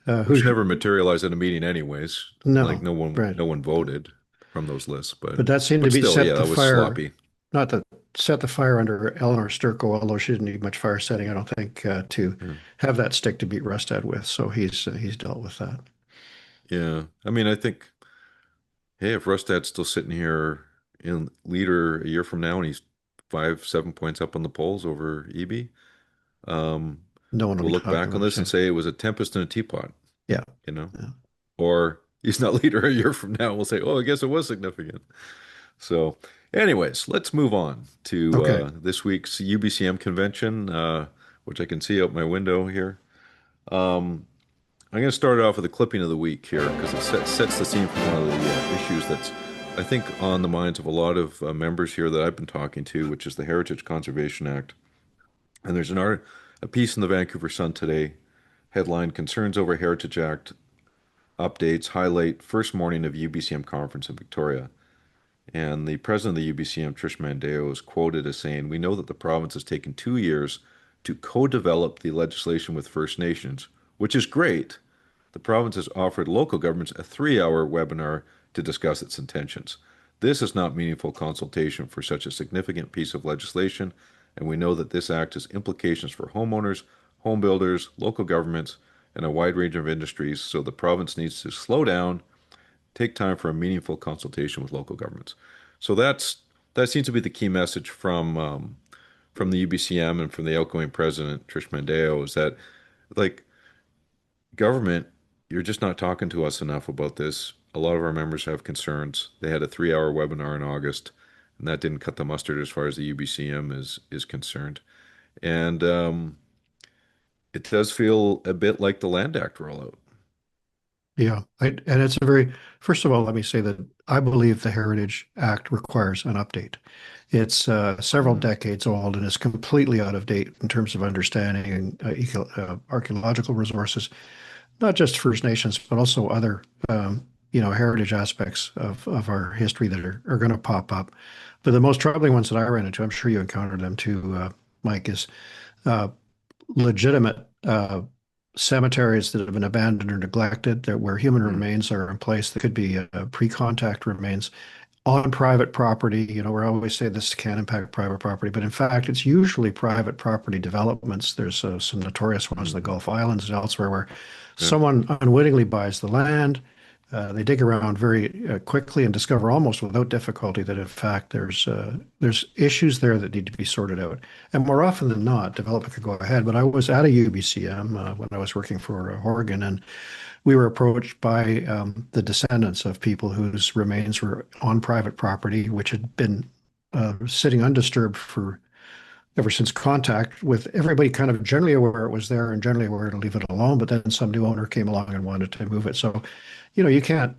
Which Who's never materialized in a meeting, anyways. Like no, right? no one voted from those lists, But that seemed to but be still, yeah, set the that was fire, sloppy. not that set the fire under Elenore Sturko, although she didn't need much fire setting, I don't think, to Yeah. have that stick to beat Rustad with. So he's dealt with that. Yeah. I mean, I think, hey, if Rustad's still sitting here in leader a year from now and he's 5, 7 points up on the polls over EB, um, No one will we'll be look talking back on about this and it. say it was a tempest in a teapot, Yeah. you know? Yeah. Or he's not leader a year from now. We'll say, oh, I guess it was significant. So, anyways, let's move on to Okay. this week's UBCM convention, which I can see out my window here. Um, I'm going to start off with a clipping of the week here because it sets the scene for one of the issues that's, I think, on the minds of a lot of members here that I've been talking to, which is the Heritage Conservation Act. And there's a piece in the Vancouver Sun today, headline Concerns over Heritage Act Updates Highlight First Morning of UBCM Conference in Victoria. And the president of the UBCM, Trish Mandeo, is quoted as saying, "We know that the province has taken 2 years to co-develop the legislation with First Nations, which is great. The province has offered local governments a 3-hour webinar to discuss its intentions. This is not meaningful consultation for such a significant piece of legislation, and we know that this act has implications for homeowners, home builders, local governments, and a wide range of industries, so the province needs to slow down, take time for a meaningful consultation with local governments." So that seems to be the key message from the UBCM and from the outgoing president Trish Mandeo is that like government, you're just not talking to us enough about this. A lot of our members have concerns. They had a 3-hour webinar in August, and that didn't cut the mustard as far as the UBCM is concerned. And it does feel a bit like the Land Act rollout. Yeah. And it's a very, first of all, let me say that I believe the Heritage Act requires an update. It's several decades old and is completely out of date in terms of understanding archaeological resources, not just First Nations, but also other, heritage aspects of our history that are going to pop up. But the most troubling ones that I ran into, I'm sure you encountered them too, Mike, is legitimate cemeteries that have been abandoned or neglected, that where human remains are in place, that could be pre-contact remains on private property. You know, we always say this can impact private property, but in fact, it's usually private property developments. There's some notorious ones in the Gulf Islands and elsewhere where someone unwittingly buys the land. They dig around very quickly and discover almost without difficulty that in fact there's issues there that need to be sorted out. And more often than not, development could go ahead. But I was at a UBCM when I was working for Horgan, and we were approached by the descendants of people whose remains were on private property, which had been sitting undisturbed for ever since contact, with everybody kind of generally aware it was there and generally aware to leave it alone. But then some new owner came along and wanted to move it. So, you can't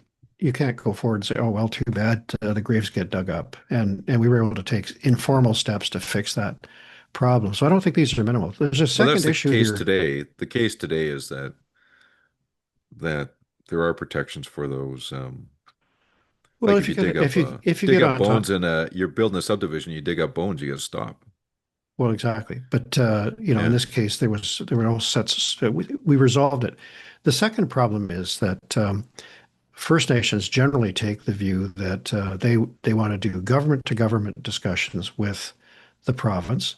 go forward and say, oh, well, too bad, the graves get dug up. And we were able to take informal steps to fix that problem. So I don't think these are minimal. There's a Well, second that's the issue case here. today. The case today is that there are protections for those. Well, Like if if you you dig get up if you dig get up on top, bones in you're building a subdivision, you dig up bones, you got to stop. well, exactly. But in Yeah. this case, there were no sets. We resolved it. The second problem is that First Nations generally take the view that they want to do government to government discussions with the province,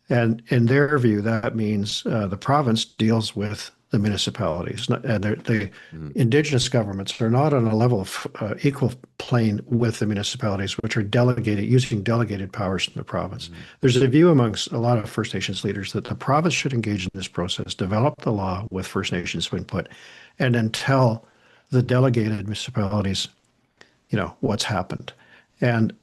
and in their view, that means the province deals with the municipalities, and the Mhm. Indigenous governments are not on a level of equal plane with the municipalities, which are using delegated powers from the province. Mhm. There's a view amongst a lot of First Nations leaders that the province should engage in this process, develop the law with First Nations input, and then tell the delegated municipalities, what's happened. And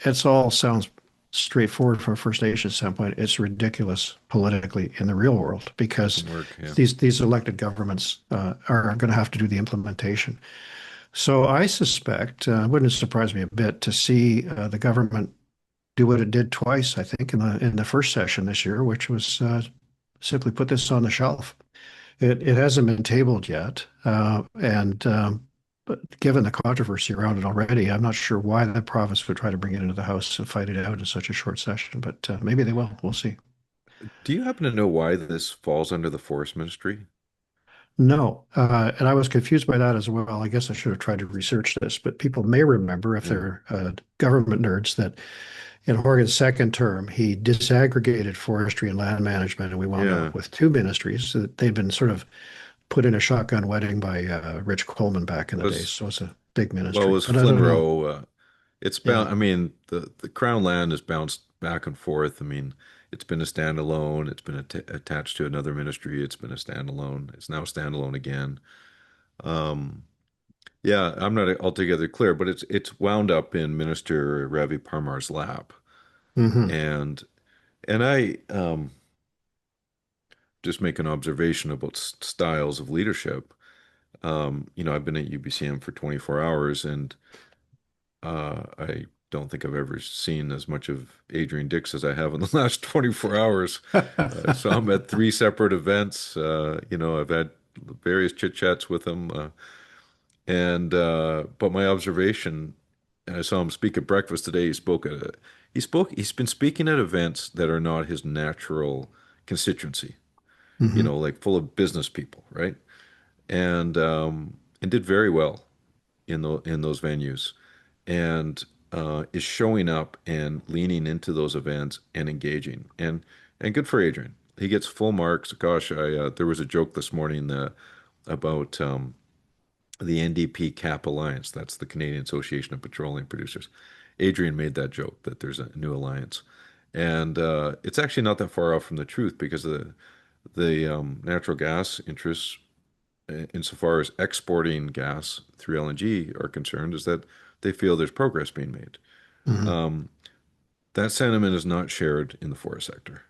it's all sounds straightforward from a First Nations standpoint. It's ridiculous politically in the real world because Doesn't work. Yeah. these elected governments are going to have to do the implementation. So I suspect, wouldn't surprise me a bit to see the government do what it did twice, I think, in the first session this year, which was simply put this on the shelf. It hasn't been tabled yet, but given the controversy around it already, I'm not sure why the province would try to bring it into the House and fight it out in such a short session. But maybe they will. We'll see. Do you happen to know why this falls under the Forest Ministry? No, and I was confused by that as well. I guess I should have tried to research this, but people may remember, if Yeah. they're government nerds, that in Horgan's second term, he disaggregated forestry and land management, and we wound Yeah. up with two ministries that they'd been sort of put in a shotgun wedding by Rich Coleman back in the day. Was So it's a big Well, ministry. it was But I don't know. Flinroe. It's Yeah. bound. I mean, the Crown land is bounced back and forth. I mean, It's been a standalone. It's been attached to another ministry. It's been a standalone. It's now standalone again. Um, yeah, I'm not altogether clear, but it's wound up in Minister Ravi Parmar's lap, Hmm. and I just make an observation about styles of leadership. I've been at UBCM for 24 hours, and I don't think I've ever seen as much of Adrian Dix as I have in the last 24 hours. So I'm at three separate events. I've had various chit chats with him, and but my observation, and I saw him speak at breakfast today. He's been speaking at events that are not his natural constituency. Hmm. Like full of business people, right? And did very well in those venues, and is showing up and leaning into those events and engaging, and good for Adrian. He gets full marks. Gosh, there was a joke this morning about the NDP Cap Alliance. That's the Canadian Association of Petroleum Producers. Adrian made that joke that there's a new alliance, and it's actually not that far off from the truth because the natural gas interests, insofar as exporting gas through LNG are concerned, is that they feel there's progress being made. Hmm. Um, that sentiment is not shared in the forest sector,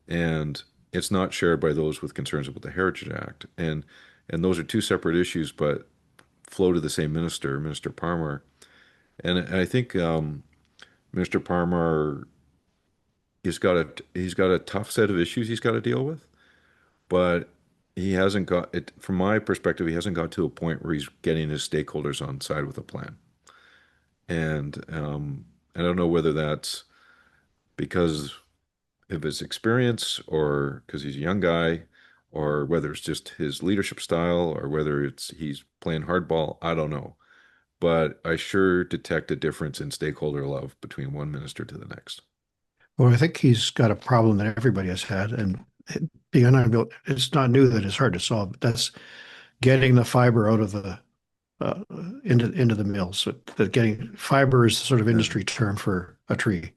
and it's not shared by those with concerns about the Heritage Act, and those are two separate issues, but flow to the same minister, Minister Parmar. And I think Minister Parmar he's got a tough set of issues he's got to deal with, but he hasn't got it. From my perspective, he hasn't got to a point where he's getting his stakeholders on side with a plan. And I don't know whether that's because of his experience or because he's a young guy, or whether it's just his leadership style, or whether it's he's playing hardball. I don't know. But I sure detect a difference in stakeholder love between one minister to the next. Well, I think he's got a problem that everybody has had, and being unbuilt, it's not new that it's hard to solve. But that's getting the fiber out of the uh, into the mills. So that getting fiber is the sort of Yeah. industry term for a tree,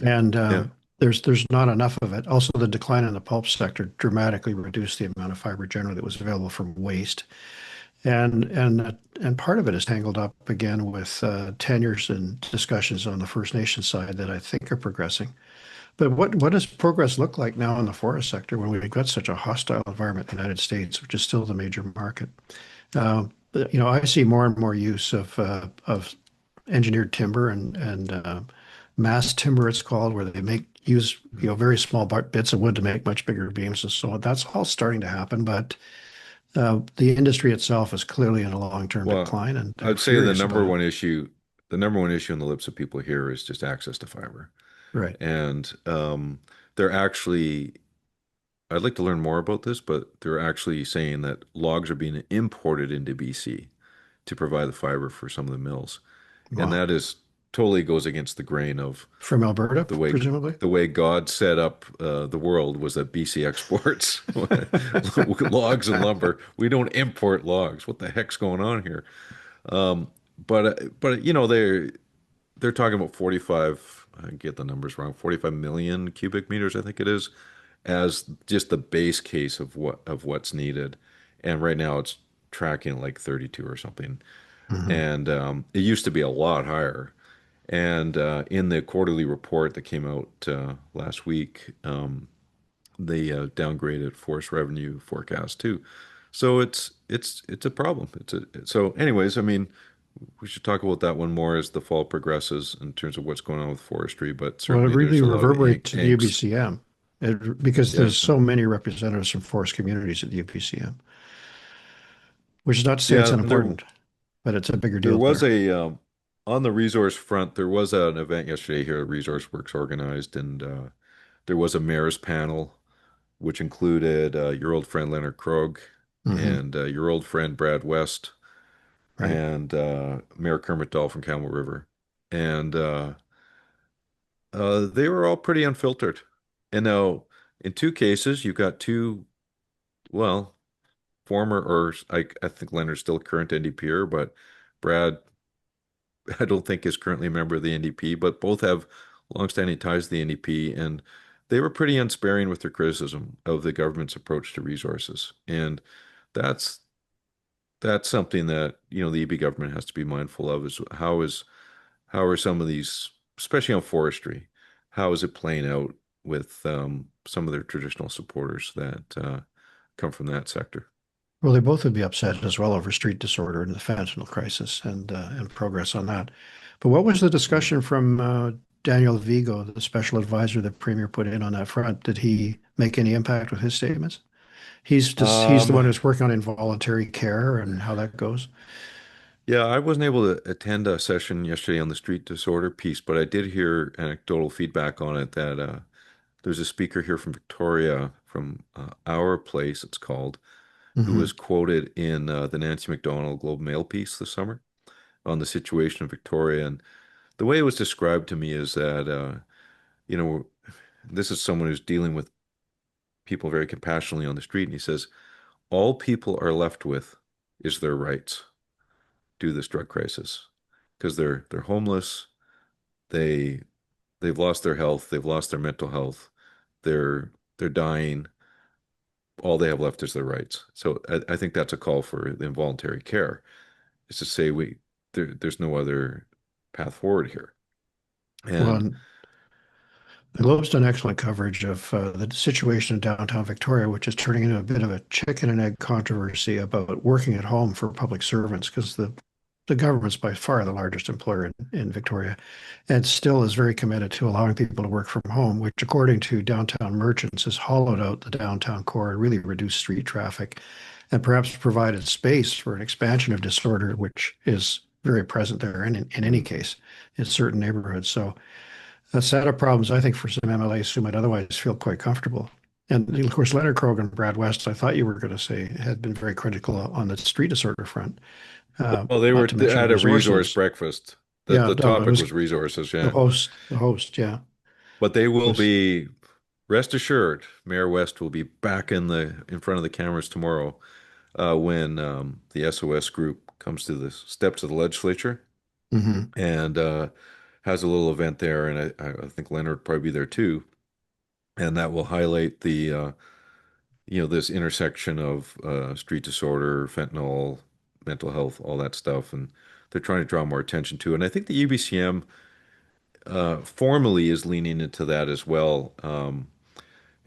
and Yeah. there's not enough of it. Also, the decline in the pulp sector dramatically reduced the amount of fiber generally that was available from waste, and part of it is tangled up again with tenures and discussions on the First Nation side that I think are progressing. But what does progress look like now in the forest sector when we've got such a hostile environment in the United States, which is still the major market? I see more and more use of engineered timber and mass timber, it's called, where they use very small bits of wood to make much bigger beams and so on. That's all starting to happen, but the industry itself is clearly in a long-term Well, decline, and they're I'd say furious about it. the number one issue on the lips of people here is just access to fiber. Right. And they're actually, I'd like to learn more about this, but they're actually saying that logs are being imported into BC to provide the fiber for some of the mills. And Wow. that is totally goes against the grain of From Alberta, the way presumably. the way God set up the world was that BC exports logs and lumber. We don't import logs. What the heck's going on here? But they're talking about 45, I get the numbers wrong, 45 million cubic meters, I think it is, as just the base case of what's needed. And right now it's tracking like 32 or something. Hmm. And it used to be a lot higher. And in the quarterly report that came out last week, they downgraded forest revenue forecast too. So it's a problem. So anyways, I mean, we should talk about that one more as the fall progresses in terms of what's going on with forestry, but Well, it certainly really there's a lot of reverberates to the angst. UBCM because Yeah. there's so many representatives from forest communities at the UBCM, which is not to say it's Yeah, and unimportant, but it's a bigger there deal was there. on the resource front, there was an event yesterday here at Resource Works organized, and there was a mayor's panel, which included your old friend Leonard Krogh Hmm. and your old friend Brad West Right. and Mayor Kermit Dahl from Camel River. And they were all pretty unfiltered. And now, in two cases, you've got two, well, former, or I think Leonard's still a current NDPer, but Brad, I don't think is currently a member of the NDP, but both have longstanding ties to the NDP. And they were pretty unsparing with their criticism of the government's approach to resources. And that's that's something that, the EB government has to be mindful of how are some of these, especially on forestry, how is it playing out with some of their traditional supporters that come from that sector? Well, they both would be upset as well over street disorder and the fentanyl crisis and progress on that. But what was the discussion from Daniel Vigo, the special advisor the premier put in on that front? Did he make any impact with his statements? He's the Um, one who's working on involuntary care and how that goes. yeah, I wasn't able to attend a session yesterday on the street disorder piece, but I did hear anecdotal feedback on it that there's a speaker here from Victoria, from Our Place, it's called, who Hmm. was quoted in the Nancy MacDonald Globe Mail piece this summer on the situation of Victoria. And the way it was described to me is that, you know, this is someone who's dealing with people very compassionately on the street. And he says, all people are left with is their rights due to this drug crisis because they're homeless. They they've lost their health. They've lost their mental health. They're dying. All they have left is their rights. So I think that's a call for the involuntary care. Is to say there's no other path forward here. And Well, the Globe's done excellent coverage of the situation in downtown Victoria, which is turning into a bit of a chicken and egg controversy about working at home for public servants, because the government's by far the largest employer in Victoria, and still is very committed to allowing people to work from home, which, according to downtown merchants, has hollowed out the downtown core and really reduced street traffic, and perhaps provided space for an expansion of disorder, which is very present there in any mm, case in certain neighborhoods. So a set of problems, I think, for some MLAs who might otherwise feel quite comfortable. And of course, Leonard Krogan and Brad West, I thought you were going to say, had been very critical on the street disorder front, well, they were not to mention at a resource resources. breakfast. The Yeah, the no, it topic was was resources, the yeah. host, yeah, But they will was, be, rest assured, Mayor West will be back in front of the cameras tomorrow when the SOS group comes to the steps of the legislature mhm. and has a little event there, and I think Leonard will probably be there too, and that will highlight the this intersection of street disorder, fentanyl, mental health, all that stuff, and they're trying to draw more attention to. And I think the UBCM formally is leaning into that as well.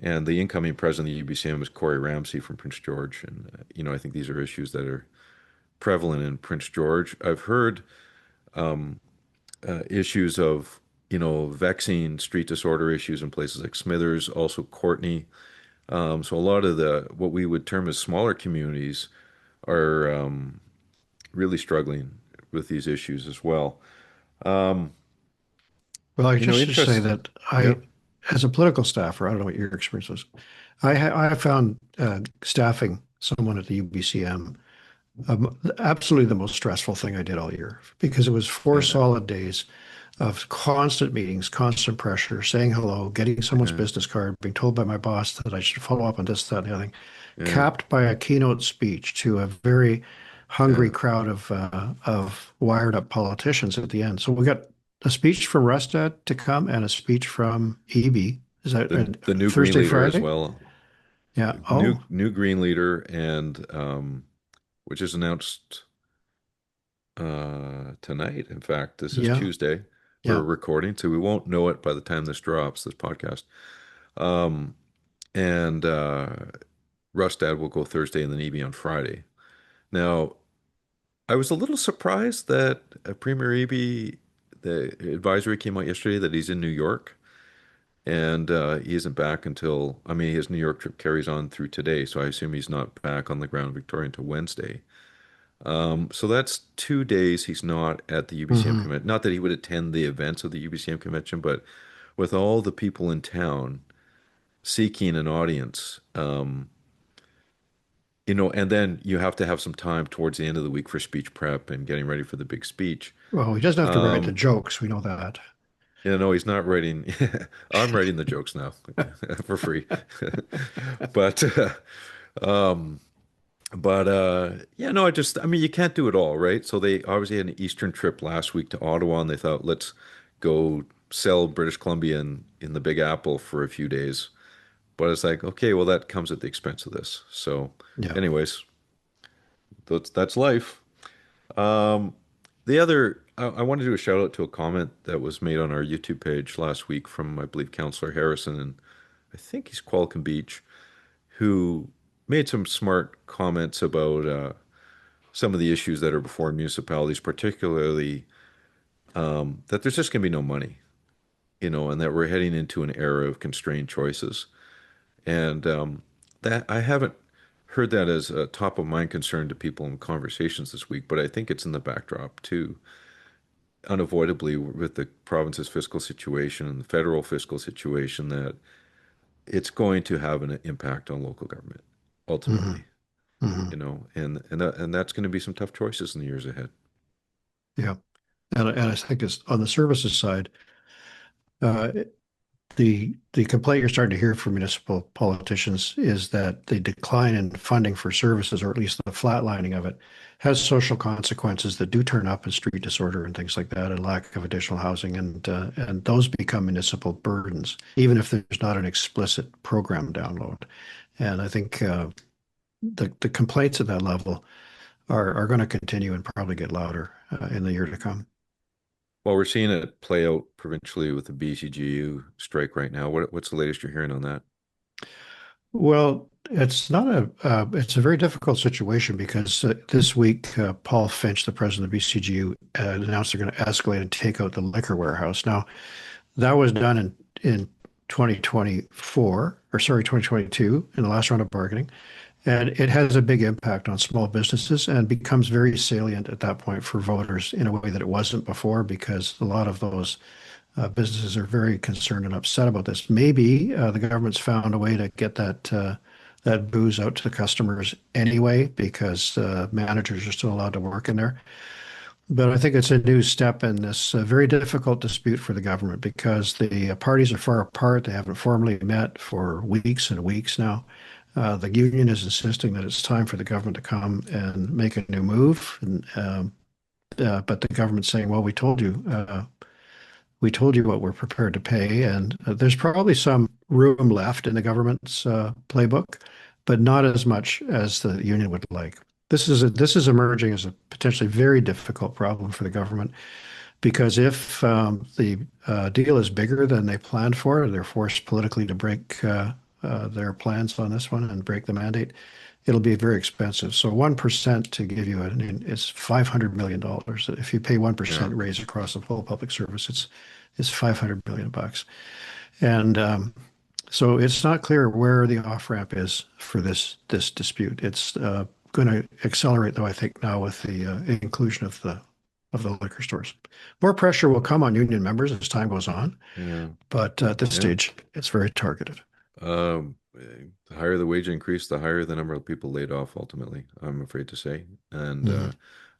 And the incoming president of the UBCM is Corey Ramsey from Prince George, and I think these are issues that are prevalent in Prince George. I've heard issues of vexing street disorder issues in places like Smithers, also Courtney. So a lot of the what we would term as smaller communities are really struggling with these issues as well. Um, Well, I just to say interest. that I, Yep. as a political staffer, I don't know what your experience was. I found staffing someone at the UBCM absolutely the most stressful thing I did all year, because it was four Yeah. solid days of constant meetings, constant pressure, saying hello, getting someone's Yeah. business card, being told by my boss that I should follow up on this, that, and the other thing, Yeah. capped by a keynote speech to a very hungry Yeah. crowd of wired up politicians at the end. So we got a speech from Rustad to come and a speech from EB. Is that The new Green Thursday, leader as Friday? well. Yeah. New Oh, new Green leader, and which is announced tonight. In fact, this is yeah, Tuesday. We're yeah. recording, so we won't know it by the time this drops, this podcast. Um, and Rustad will go Thursday and then EB on Friday. Now, I was a little surprised that Premier Eby, the advisory came out yesterday that he's in New York, and he isn't back until, I mean, his New York trip carries on through today, so I assume he's not back on the ground in Victoria until Wednesday. So that's 2 days he's not at the UBCM Hmm. convention. Not that he would attend the events of the UBCM convention, but with all the people in town seeking an audience, and then you have to have some time towards the end of the week for speech prep and getting ready for the big speech. Well, he doesn't have to write the Um, jokes. We know that. no, he's not writing. I'm writing the jokes now for free. But um, yeah, no, I mean, you can't do it all, right? So they obviously had an Eastern trip last week to Ottawa, and they thought, let's go sell British Columbia in the Big Apple for a few days. But it's like, okay, well, that comes at the expense of this. So, Yeah. anyways, that's life. Um, I want to do a shout out to a comment that was made on our YouTube page last week from, I believe, Councillor Harrison, and I think he's Qualicum Beach, who made some smart comments about some of the issues that are before municipalities, particularly that there's just going to be no money, and that we're heading into an era of constrained choices. And that I haven't heard that as a top of mind concern to people in conversations this week, but I think it's in the backdrop too, unavoidably with the province's fiscal situation and the federal fiscal situation, that it's going to have an impact on local government Hmm. ultimately, Hmm. and that's going to be some tough choices in the years ahead. Yeah. And I think it's on the services side, uh, the complaint you're starting to hear from municipal politicians is that the decline in funding for services, or at least the flatlining of it, has social consequences that do turn up in street disorder and things like that, and lack of additional housing, and those become municipal burdens, even if there's not an explicit program download. And I think the complaints at that level are going to continue and probably get louder in the year to come. Well, we're seeing it play out provincially with the BCGU strike right now. What's the latest you're hearing on that? Well, it's a very difficult situation because this week Paul Finch, the president of BCGU, announced they're going to escalate and take out the liquor warehouse. Now, that was done in 2024, or sorry, 2022, in the last round of bargaining. And it has a big impact on small businesses and becomes very salient at that point for voters in a way that it wasn't before, because a lot of those businesses are very concerned and upset about this. Maybe the government's found a way to get that booze out to the customers anyway, because managers are still allowed to work in there. But I think it's a new step in this very difficult dispute for the government, because the parties are far apart. They haven't formally met for weeks and weeks now. The union is insisting that it's time for the government to come and make a new move, but the government's saying, "Well, we told you what we're prepared to pay," and there's probably some room left in the government's playbook, but not as much as the union would like. This is emerging as a potentially very difficult problem for the government, because if the deal is bigger than they planned for, they're forced politically to break their plans on this one and break the mandate. It'll be very expensive. So 1%, to give you is $500 million. If you pay Yeah. 1% raise across the whole public service, it's 500 million bucks. And so it's not clear where the off ramp is for this dispute. It's going to accelerate, though, I think, now with the inclusion of the liquor stores. More pressure will come on union members as time goes on, Yeah. but at this Yeah. stage, it's very targeted. The higher the wage increase, the higher the number of people laid off ultimately, I'm afraid to say. And Mhm.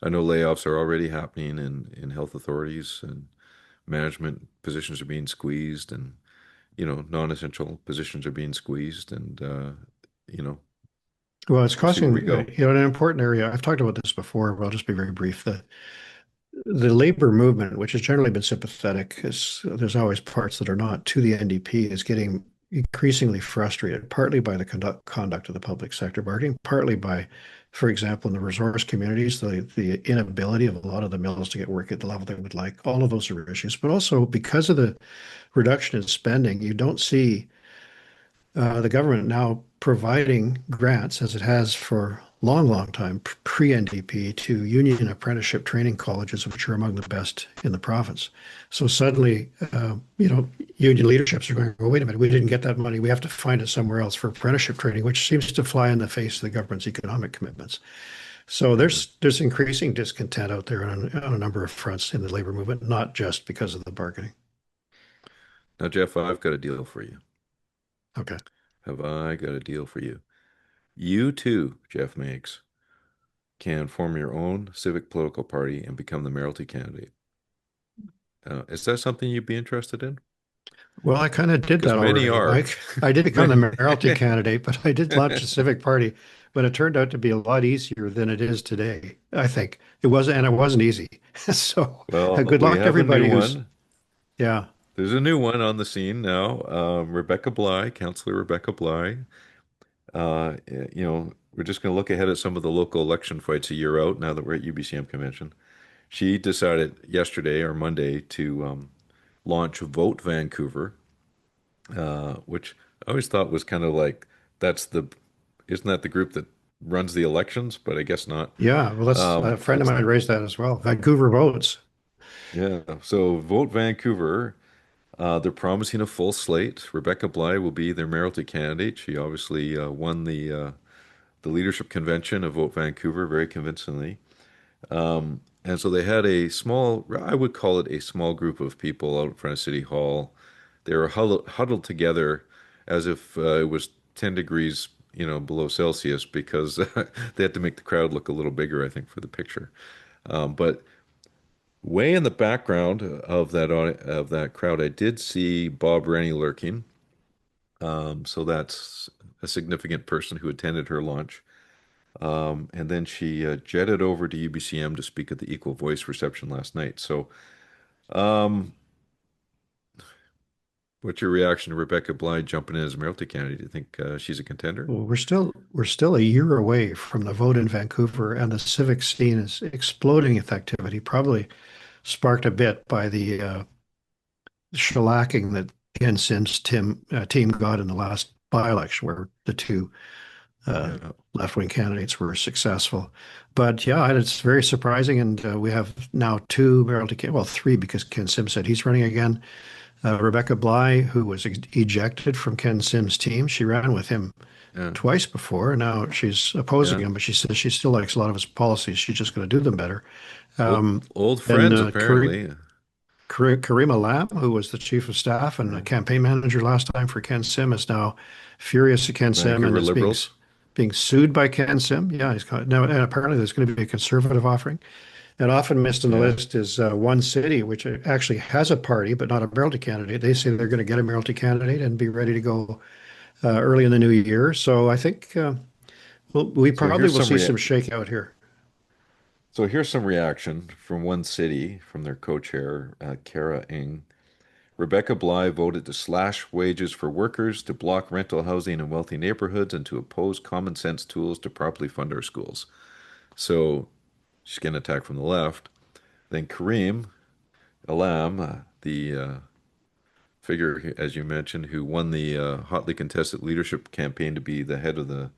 I know layoffs are already happening in health authorities, and management positions are being squeezed, and non-essential positions are being squeezed, and you know, Well, it's we'll see where we causing, go. an important area. I've talked about this before, but I'll just be very brief. The labor movement, which has generally been sympathetic, is there's always parts that are not, to the NDP, is getting increasingly frustrated, partly by the conduct of the public sector bargaining, partly by, for example, in the resource communities, the inability of a lot of the mills to get work at the level they would like. All of those are issues, but also because of the reduction in spending, you don't see the government now providing grants, as it has for long, long time, pre-NDP, to union apprenticeship training colleges, which are among the best in the province. So suddenly, union leaderships are going, "Well, wait a minute, we didn't get that money. We have to find it somewhere else for apprenticeship training," which seems to fly in the face of the government's economic commitments. So Mhm. there's increasing discontent out there on a number of fronts in the labor movement, not just because of the bargaining. Now, Jeff, I've got a deal for you. Okay. Have I got a deal for you? You too, Jeff Makes, can form your own civic political party and become the mayoralty candidate. Is that something you'd be interested in? Well, I kind of did Because that many already, are. Mike. I did become the mayoralty candidate, but I did launch a civic party. But it turned out to be a lot easier than it is today, I think. It wasn't easy. So Well, good we luck to have a new everybody who's, one. yeah. there's a new one on the scene now. Rebecca Bly, Councillor Rebecca Bly. We're just going to look ahead at some of the local election fights a year out now that we're at UBCM convention. She decided yesterday or Monday to launch Vote Vancouver, which I always thought was kind of like that's the isn't that the group that runs the elections? But I guess not. Yeah, well, that's a friend of It's mine raised that as well. Vancouver votes. yeah. So Vote Vancouver. They're promising a full slate. Rebecca Bly will be their mayoralty candidate. She obviously won the leadership convention of Vote Vancouver very convincingly. And so they had a small, I would call it a small group of people out in front of City Hall. They were huddled together as if it was 10 degrees, below Celsius because they had to make the crowd look a little bigger, I think, for the picture. But way in the background of that crowd, I did see Bob Rennie lurking. So that's a significant person who attended her launch. And then she jetted over to UBCM to speak at the Equal Voice reception last night. So, um, what's your reaction to Rebecca Bly jumping in as mayoralty candidate? Do you think she's a contender? Well, we're still a year away from the vote in Vancouver, and the civic scene is exploding with activity, probably sparked a bit by the shellacking that Ken Sims' team got in the last by-election, where the two Yeah. left-wing candidates were successful. But yeah, it's very surprising, and we have now two mayoralty, well, three, because Ken Sims said he's running again. Rebecca Bly, who was ejected from Ken Sims' team, she ran with him Yeah. twice before, and now she's opposing Yeah. him, but she says she still likes a lot of his policies. She's just going to do them better. Old, Um, old and friends, apparently. Karima Lam, who was the chief of staff and the Yeah. campaign manager last time for Ken Sim, is now furious at Ken Sim and Vancouver is being Liberals. being sued by Ken Sim. Yeah, now, and apparently there's going to be a conservative offering. And often missed on the Yeah. list is one city, which actually has a party, but not a mayoralty candidate. They say they're going to get a mayoralty candidate and be ready to go early in the new year. So I think we So probably here's will some see rea some shakeout here. so here's some reaction from one city from their co-chair, Kara Ng. Rebecca Bly voted to slash wages for workers, to block rental housing in wealthy neighborhoods, and to oppose common sense tools to properly fund our schools. So she's getting attacked from the left. Then Kareem Alam, the figure, as you mentioned, who won the hotly contested leadership campaign to be the head of the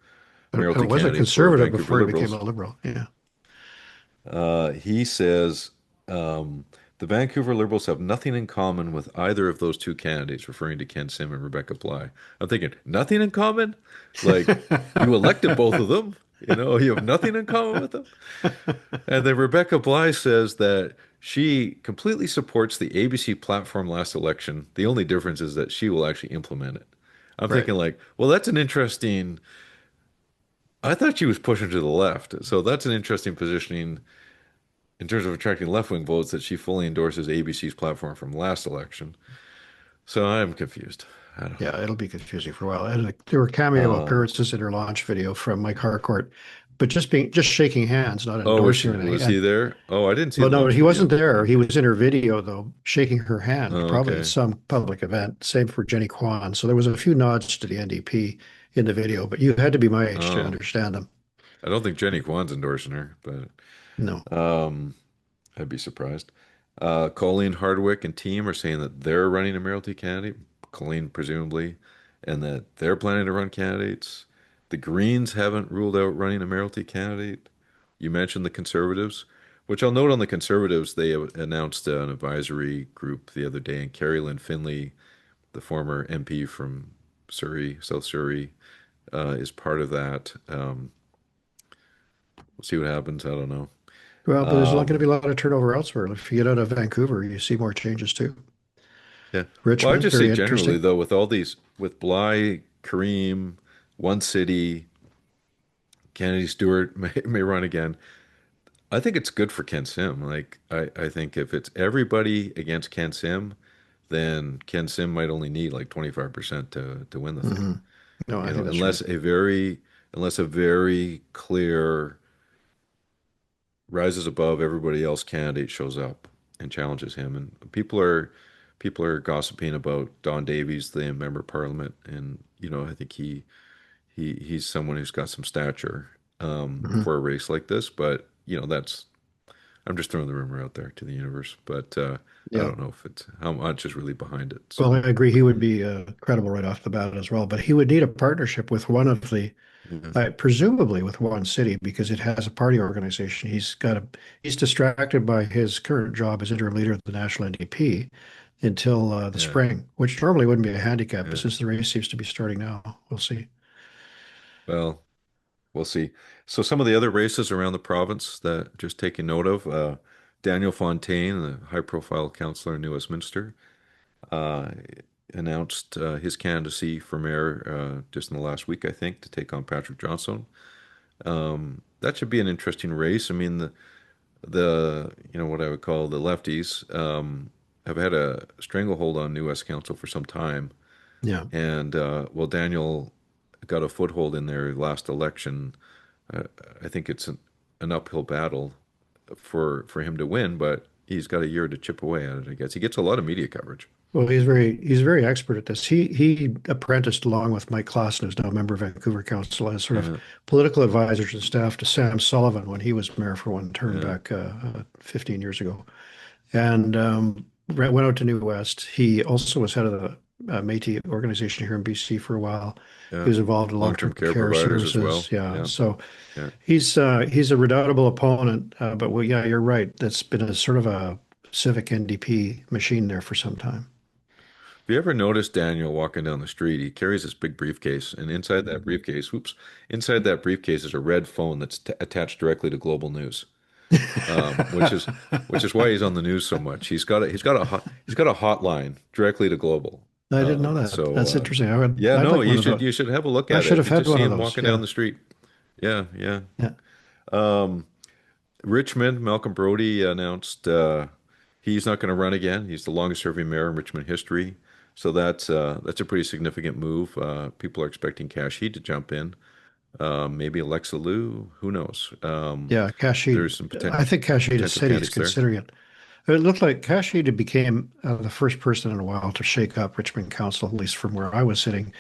It mayoralty was a candidates for conservative Vancouver before he became Liberals. a liberal. Yeah. He says the Vancouver Liberals have nothing in common with either of those two candidates, referring to Ken Sim and Rebecca Bly. I'm thinking, nothing in common? Like, you elected both of them? You have nothing in common with them? And then Rebecca Bly says that she completely supports the ABC platform last election. The only difference is that she will actually implement it. I'm Right. thinking like, well, that's an interesting. I thought she was pushing to the left, so that's an interesting positioning in terms of attracting left-wing votes that she fully endorses ABC's platform from last election. So I'm confused. I don't Yeah, it'll be confusing for a while. And there were cameo know. appearances in her launch video from Mike Harcourt, but just shaking hands, not Oh, endorsing or anything. was he there? Oh, I didn't see Well, the no, launch he wasn't video. there. He Okay. was in her video though, shaking her hand, Oh, probably at okay. some public event. Same for Jenny Kwan. So there was a few nods to the NDP in the video, but you had to be my age to Oh, understand them. I don't think Jenny Kwan's endorsing her, No. but I'd be surprised. Colleen Hardwick and team are saying that they're running a mayoralty candidate, Colleen presumably, and that they're planning to run candidates. The Greens haven't ruled out running a mayoralty candidate. You mentioned the Conservatives, which I'll note on the Conservatives, they have announced an advisory group the other day, and Carrie Lynn Finley, the former MP from Surrey, South Surrey, is part of that. We'll see what happens. I don't know. Well, but there's not going to Um, be a lot of turnover elsewhere. If you get out of Vancouver, you see more changes too. Yeah. Well, I Richmond, just say very generally interesting. though, with all these, with Bly, Kareem, one city, Kennedy Stewart may run again. I think it's good for Ken Sim. Like I think if it's everybody against Ken Sim, then Ken Sim might only need like 25% to win the thing. Hmm. No, I think that's right. Unless a very clear rises above everybody else candidate shows up and challenges him. And people are gossiping about Don Davies, the member of parliament, and I think he's someone who's got some stature Mhm. for a race like this. But that's I'm just throwing the rumor out there to the universe. But I Yeah. don't know if it's how much is really behind it. Well, I So agree. He would be credible right off the bat as well, but he would need a partnership with one of the, yeah, presumably with one city, because it has a party organization. He's distracted by his current job as interim leader of the National NDP until the yeah, spring, which normally wouldn't be a handicap, but yeah. since the race seems to be starting now, we'll see. Well, we'll see. So some of the other races around the province that just taking note of, Daniel Fontaine, the high-profile councillor in New Westminster, uh, announced his candidacy for mayor just in the last week, I think, to take on Patrick Johnstone. That should be an interesting race. I mean, the what I would call the lefties have had a stranglehold on New West Council for some time, Yeah. and well, Daniel got a foothold in their last election. Uh, I think it's an uphill battle for him to win, but he's got a year to chip away at it, I guess. He gets a lot of media coverage. Well, he's very expert at this. He apprenticed along with Mike Claassen, who's now a member of Vancouver Council, as sort of Yeah, political advisors and staff to Sam Sullivan when he was mayor for one term yeah, back 15 years ago. And went out to New West. He also was head of the Métis organization here in BC for a while. He yeah. was involved in Long-term long-term care care providers as well. services. Yeah, Yeah, so yeah. he's a redoubtable opponent. But well, yeah, you're right. That's been a sort of a Civic NDP machine there for some time. Have you ever noticed Daniel walking down the street? He carries this big briefcase, and inside that briefcase, whoops, inside that briefcase is a red phone that's attached directly to Global News, which is why he's on the news so much. He's got a hotline directly to Global. I didn't know that. So That's interesting. yeah, I'd no, like one you of should those. you should have a look I at should it if have you had just one see of him those. walking down Yeah. the street. Yeah, yeah. Yeah. Um, Richmond, Malcolm Brody announced he's not going to run again. He's the longest serving mayor in Richmond history. So that's a pretty significant move. People are expecting Kashid to jump in. Maybe Alexa Liu. Who knows? Yeah, Kashid. There's some I think Kashid has potential said he's candidates there. considering it. It looked like Kashid became the first person in a while to shake up Richmond Council, at least from where I was sitting,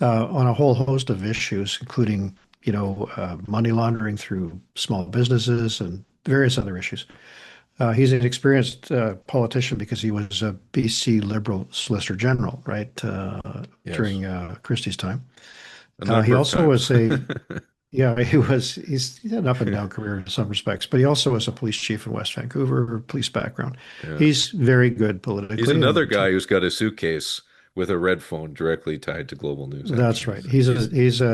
on a whole host of issues, including, money laundering through small businesses and various other issues. He's an experienced politician because he was a BC Liberal Solicitor General, right, Yes, during Christie's time. a He number of also times. was yeah, he's had an up and down career in some respects, but he also was a police chief in West Vancouver, police background. Yeah. He's very good He's politically, another and guy who's got a suitcase with a red phone directly tied to Global News, that's actually. right. So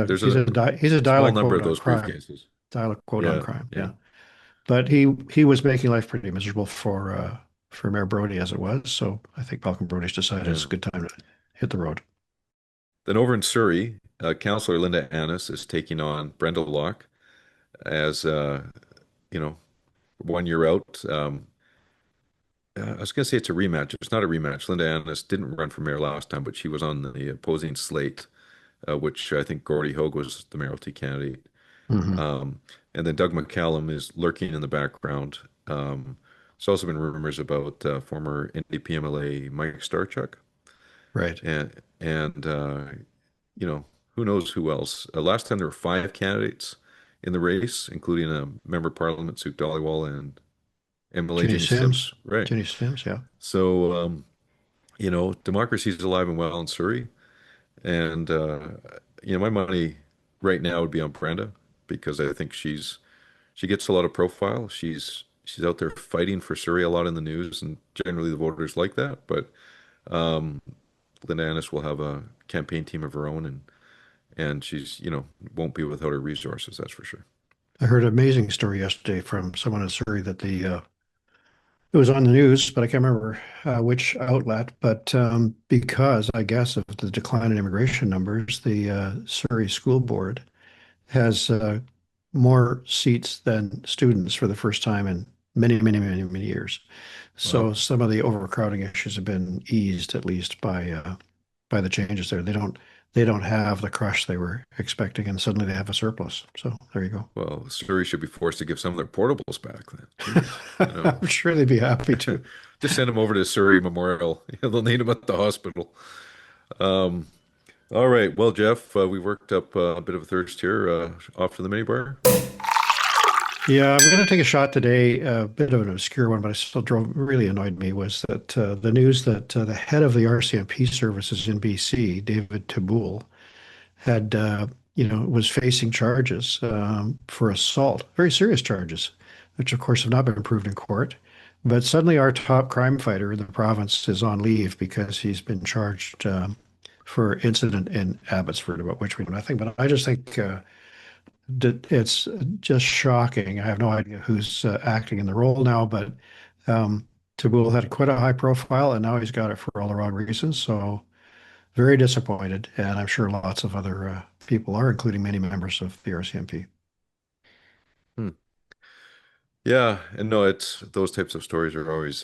there's a He's a small dialect number quote of on those crime. briefcases. Dialect quote on Yeah, crime. yeah, Yeah, but he was making life pretty miserable for Mayor Brody as it was. So I think Malcolm Brody's decided it's yeah. a good time to hit the road. Then over in Surrey, Councillor Linda Annis is taking on Brenda Locke as you know, 1 year out. I was going to say it's a rematch. It's not a rematch. Linda Annis didn't run for mayor last time, but she was on the opposing slate, which I think Gordy Hogue was the mayoralty candidate. Hmm. Um, and then Doug McCallum is lurking in the background. There's also been rumors about former NDP MLA Mike Starchuk, Right. and who knows who else. Last time there were five candidates in the race, including a member of Parliament, Sue Dollywall, and MLA Jenny Jenny Sims. Sims. Right. Jenny Sims. Yeah. So democracy is alive and well in Surrey, and my money right now would be on Brenda because I think she gets a lot of profile. She's out there fighting for Surrey a lot in the news, and generally the voters like that. But um, Linda Annis will have a campaign team of her own, and she's won't be without her resources. That's for sure. I heard an amazing story yesterday from someone in Surrey that it was on the news, but I can't remember which outlet. But because I guess of the decline in immigration numbers, the Surrey School Board has more seats than students for the first time in many, many, many, many years. So Wow. some of the overcrowding issues have been eased at least by the changes there. they don't have the crush they were expecting, and suddenly they have a surplus. So there you go. Well, Surrey should be forced to give some of their portables back then. Jeez, you know. I'm sure they'd be happy to. Just send them over to Surrey Memorial. They'll need them at the hospital. Um, all right. Well, Geoff, we worked up a bit of a thirst here. Off to the minibar. Yeah, I'm going to take a shot today. A bit of an obscure one, but it still really annoyed me was that the news that the head of the RCMP services in BC, David Taboul, had was facing charges for assault, very serious charges, which of course have not been proved in court. But suddenly, our top crime fighter in the province is on leave because he's been charged for incident in Abbotsford, about which we know nothing. But I just think. It's just shocking. I have no idea who's acting in the role now, but Taboul had quite a high profile, and now he's got it for all the wrong reasons. So very disappointed, and I'm sure lots of other people are, including many members of the RCMP. Hmm. Yeah, and no, it's those types of stories are always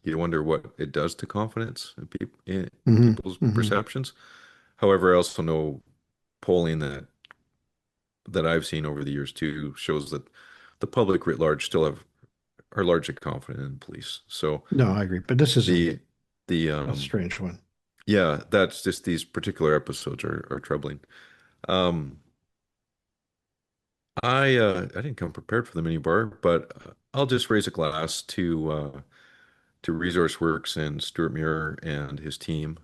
you wonder what it does to confidence in people's perceptions. However, I also know polling that I've seen over the years too shows that the public writ large are largely confident in police. So No, I agree, but this is the a strange one. yeah, that's just these particular episodes are troubling. Um, I didn't come prepared for the mini bar, but I'll just raise a glass to Resource Works and Stuart Muir and his team,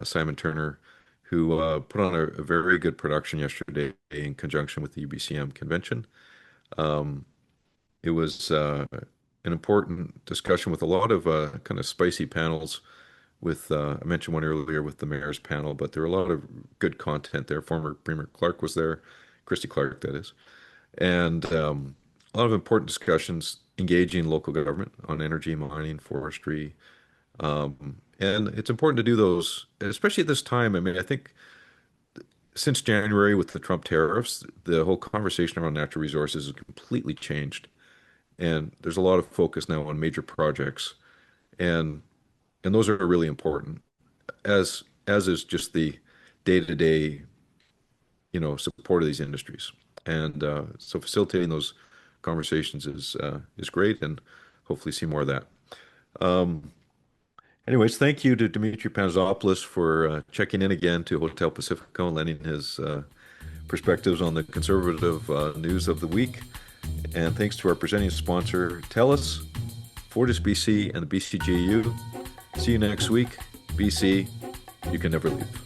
Simon Turner, who put on a very good production yesterday in conjunction with the UBCM convention. Um, it was an important discussion with a lot of kind of spicy panels. With I mentioned one earlier with the mayor's panel, but there were a lot of good content there. Former Premier Clark was there, Christy Clark, that is, and a lot of important discussions engaging local government on energy, mining, forestry, and it's important to do those, especially at this time. I mean, I think since January with the Trump tariffs, the whole conversation around natural resources has completely changed. And there's a lot of focus now on major projects. And those are really important, as is just the day-to-day, support of these industries. And so facilitating those conversations is great, and hopefully see more of that. Um, Anyways, thank you to Dimitri Pantazopoulos for checking in again to Hotel Pacifico and lending his perspectives on the conservative news of the week. And thanks to our presenting sponsor, TELUS, Fortis BC, and the BCGEU. See you next week. BC, you can never leave.